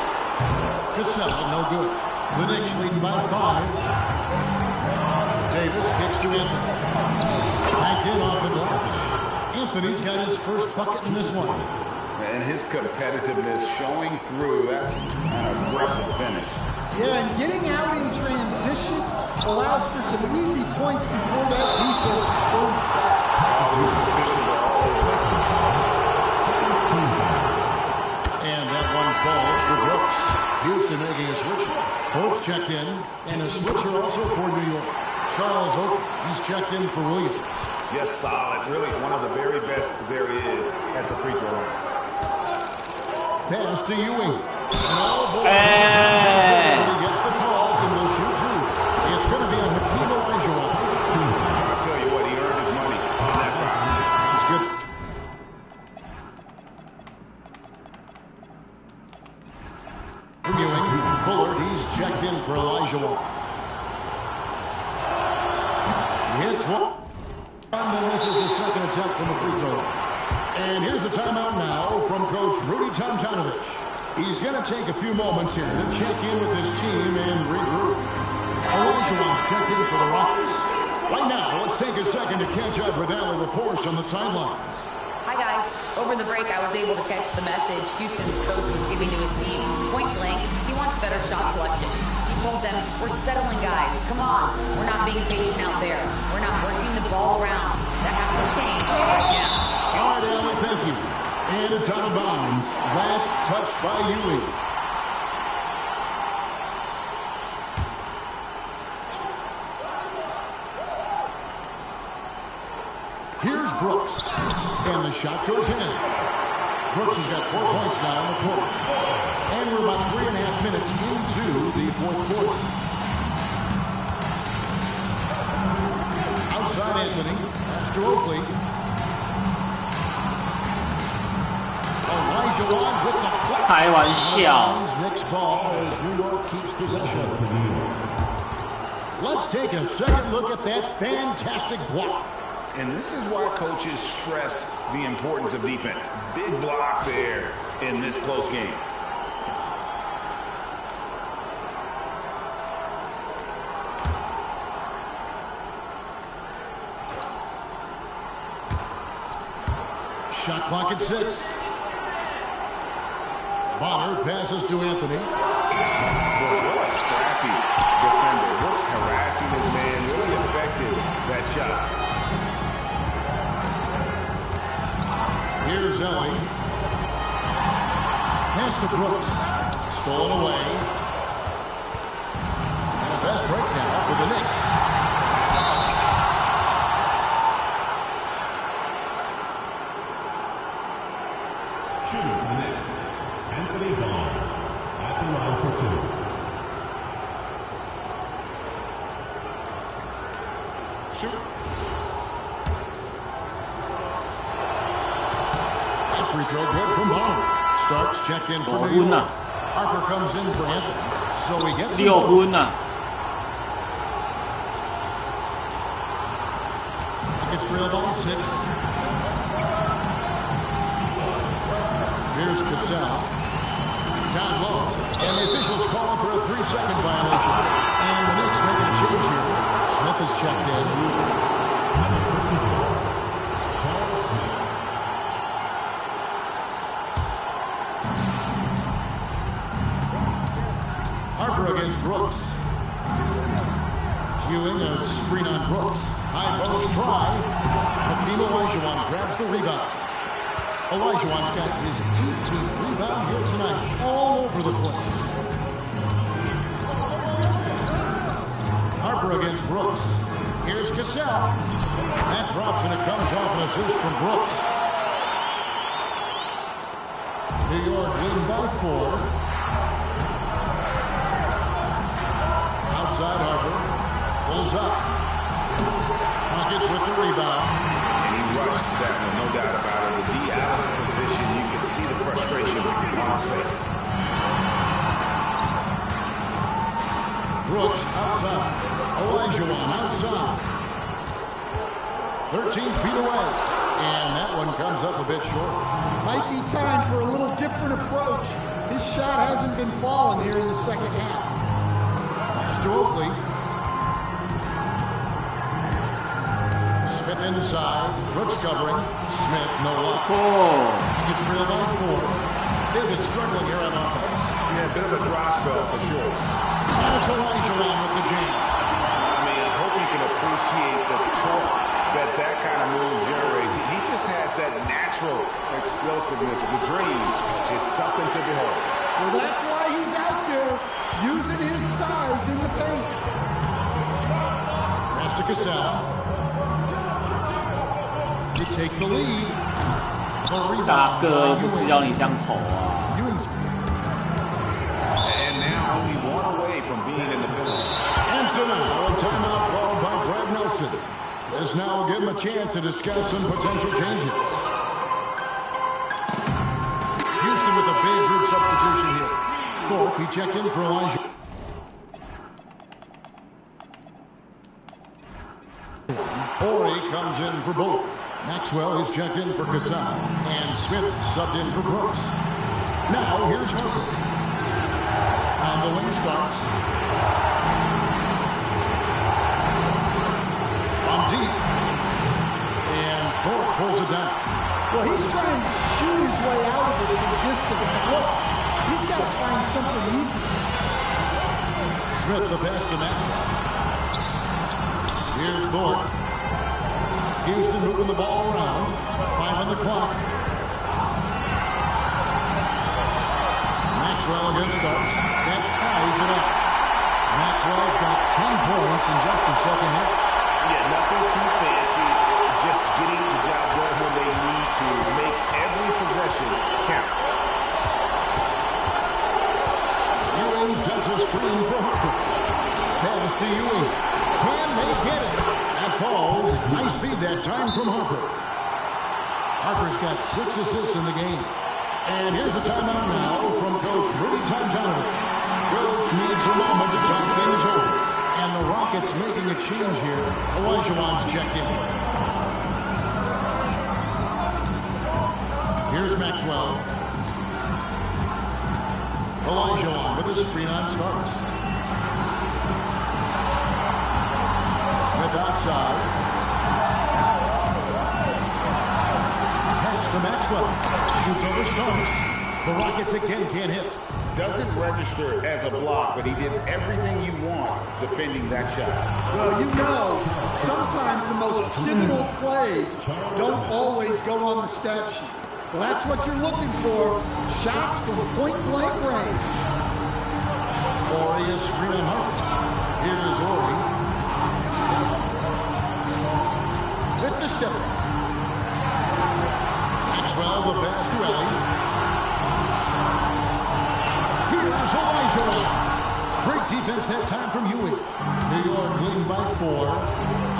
Cassell, no good. The Knicks leading by 5. Davis kicks to Anthony. Back in off the glass. Anthony's got his first bucket in this one. And his competitiveness showing through. That's an aggressive finish. Yeah, and getting out in transition allows for some easy points before that defense is fully set. And that one falls for Brooks. Houston making a switch. Folks checked in, and a switcher also for New York. Charles Oak, he's checked in for Williams. Just solid. Really one of the very best there is at the free throw line. Pass to Ewing. And oh boy, he gets the call and will shoot 2. It's going to be a Hakeem Olajuwon. I'll tell you what, he earned his money on that foul. It's good. For Ewing, Bullard, he's checked in for Olajuwon. He hits one. And then this is the second attempt from the free throw line. And here's a timeout now from Coach Rudy Tomjanovich. He's going to take a few moments here to check in with his team and regroup. Olajuwon's checked in for the Rockets. Right now, let's take a second to catch up with Allie LaForce on the sidelines. Hi, guys. Over the break, I was able to catch the message Houston's coach was giving to his team. Point blank, he wants better shot selection. He told them, we're settling, guys. Come on. We're not being patient out there. We're not working the ball around. That has to change right now. All right, Allie, thank you. And it's out of bounds. Last touch by Ewing. Here's Brooks. And the shot goes in. Brooks has got 4 points now in the quarter. And we're about 3.5 minutes into the fourth quarter. Outside Anthony. Pass to Oakley. Olajuwon with the block. 开玩笑。 Knicks ball as New York keeps possession. Let's take a second look at that fantastic block. And this is why coaches stress the importance of defense. Big block there in this close game. Shot clock at 6. Bonner passes to Anthony. What a scrappy defender. Brooks harassing his man. Really effective, that shot. Here's Ellie. Pass to Brooks. Stolen away. And a fast break now for the Knicks. Shooting for the Knicks, Anthony Bonner at the line for 2. Shoot. That free throw good from Bonner. Starks checked in for New York. Harper comes in for Anthony. So he gets 6分呐。 It's trailed by 6. Here's Cassell. Down low. And the officials call for a 3-second violation. And the Knicks making a change here. Smith is checked in. Number 54, Charles Smith. Harper against Brooks. Ewing a screen on Brooks. High post try. Hakeem Olajuwon grabs the rebound. Olajuwon's got his 18th rebound here tonight. All over the place. Harper against Brooks. Here's Cassell. That drops and it comes off an assist from Brooks. New York leading by 4. Outside Harper. Pulls up. Rockets with the rebound. And he rushed that one, no doubt about it. With D out of position, you can see the frustration on his face. Brooks outside. Olajuwon outside. 13 feet away. And that one comes up a bit short. Might be time for a little different approach. His shot hasn't been falling here in the second half. Pass to Oakley. Smith inside. Brooks covering. Smith no luck. Gets trailed by 4. They've been struggling here on offense. Yeah, a bit of a dry spell for sure. There's Olajuwon with the jam. I mean, I hope you can appreciate the torque that kind of move generates. He just has that natural explosiveness. The dream is something to behold. Well, that's why he's out there using his size in the paint. Pass to Cassell. To take the lead. The rebound 大哥， by 不是 Ewing. 要你这样投啊！ Ewing's And now only one away from being in the penalty. And so now a timeout called by Brad Nelson. This now will give him a chance to discuss some potential changes. Houston with a big group substitution here. Thorpe, he checked in for Elijah. Horry comes in for Bullard. Maxwell is checked in for Cassell. And Smith subbed in for Brooks. Now here's Harper. On the wing starts. From deep. And Thorpe pulls it down. Well, he's trying to shoot his way out of it from distance. But look, he's got to find something easy. Smith the pass to Maxwell. Here's Thorpe. Houston moving the ball around. 5 on the clock. Maxwell against Starks. That ties it up. Maxwell's got 10 points in just the second half. Yeah, nothing too fancy. Just getting the job done when they need to. Make every possession count. Ewing sets a screen for Harper. Pass to Ewing. Can they get it? That falls. Nice feed that time from Harper. Harper's got 6 assists in the game. And here's a timeout now from Coach Rudy Tomjanovich. Coach needs a moment to talk things over. And the Rockets making a change here. Olajuwon's checked in. Here's Maxwell. Olajuwon with a screen on Starks. Smith outside. Pass to Maxwell. Shoots over Starks. The Rockets again can't hit. Doesn't register as a block, but he did everything you want defending that shot. Well, you know, sometimes the most pivotal plays don't always go on the stat sheet. Well, that's what you're looking for. Shots from point-blank range. Horry is screen on Harper. Here's Horry. With the step. Maxwell, the pass to Ellie. Here's Olajuwon. Great defense that time from Ewing. New York leading by 4.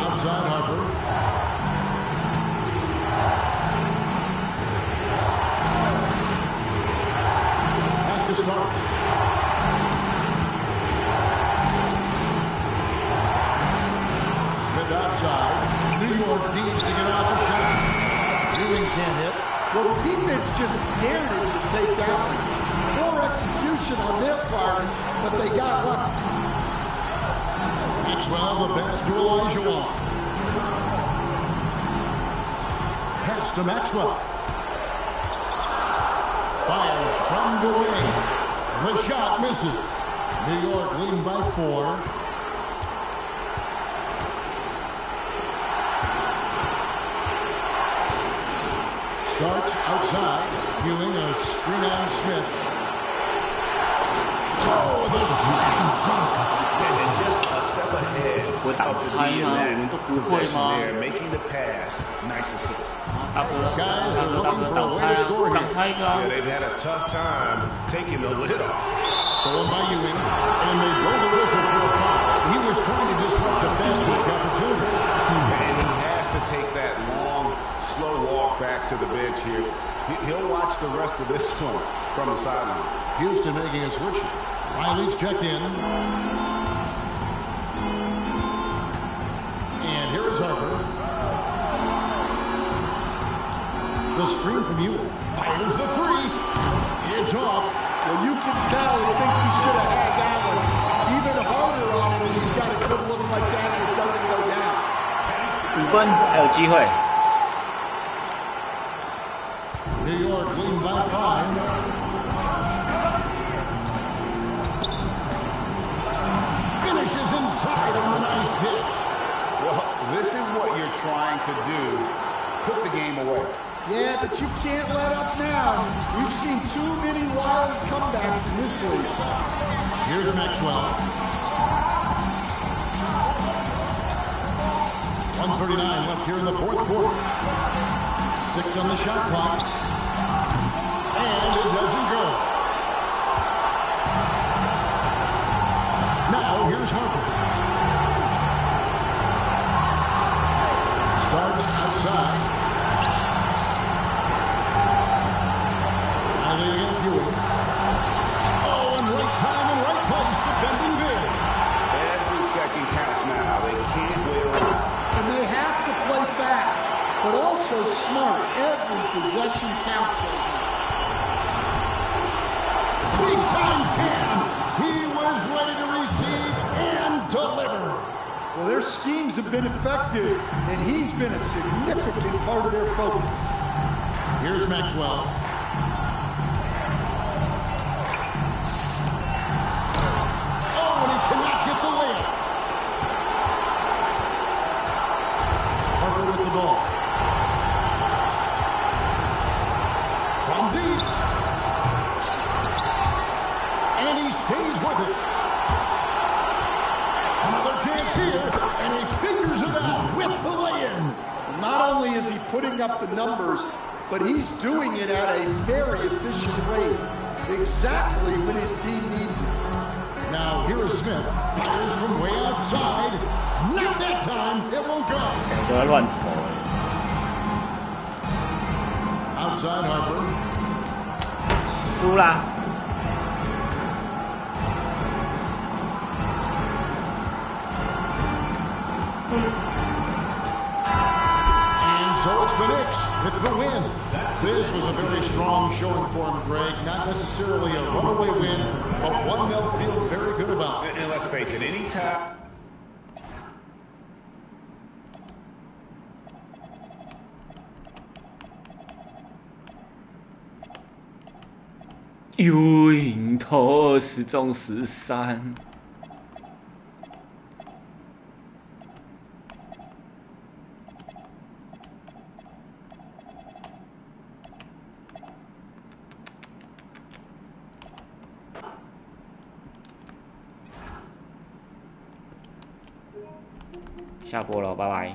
Outside Harper. At the Starks. Smith outside. New York needs to get off a shot. Ewing can't hit. Well, the defense just dared him to take down. Poor execution on their part, but they got lucky. Maxwell, the pass to Olajuwon. Pass to Maxwell. Fires from the wing. The shot misses. New York leading by 4. Starts outside. Ewing a screen on Smith. Oh, the slam dunk. And just a step ahead of the D in that possession there, making the pass. Nice assist. Guys are looking for a way to score here. Yeah, they've had a tough time taking the lid off. Stolen by Ewing, and they blow the whistle for a foul. He was trying to disrupt the fast break opportunity. And he has to take that long, slow walk back to the bench here. He'll watch the rest of this one from the sideline. Houston making a switch. Riley's checked in. And here is Harper. The screen from Ewing. Fires the 3. It's off. Well, you can tell he thinks he should have had that one even harder on it, and he's got a good look like that, and it doesn't go down. 5分还有机会。 New York leading by 5. Finishes inside on the nice dish. Well, this is what you're trying to do. Put the game away. Yeah, but you can't let up now. We've seen too many wild comebacks in this league. Here's Maxwell. 1:39 left here in the fourth quarter. 6 on the shot clock. And it doesn't go. Now here's Harper. Starts outside. Riley against Ewing. Oh, and right time and right place, defending good. Every second counts now. They can't wait around. And they have to play fast, but also smart. Every possession counts right now. Big time jam. He was ready to receive and deliver. Well, their schemes have been effective, and he's been a significant part of their focus. Here's Maxwell. Oh, and he cannot get the layup. Harper with the ball. From deep. And he stays with it. Another chance here, and he figures it out with the lay-in. Not only is he putting up the numbers, but he's doing it at a very efficient rate, exactly when his team needs it. Now here is Smith. Fires from way outside. Not that time. It won't go. 两个乱投。 Outside Harper. 输啦。 So it's the Knicks with the win. This was a very strong showing for him, Greg. Not necessarily a runaway win, but one they'll feel very good about. And let's face it, any time. Ewing投20中13。 下播了，拜拜。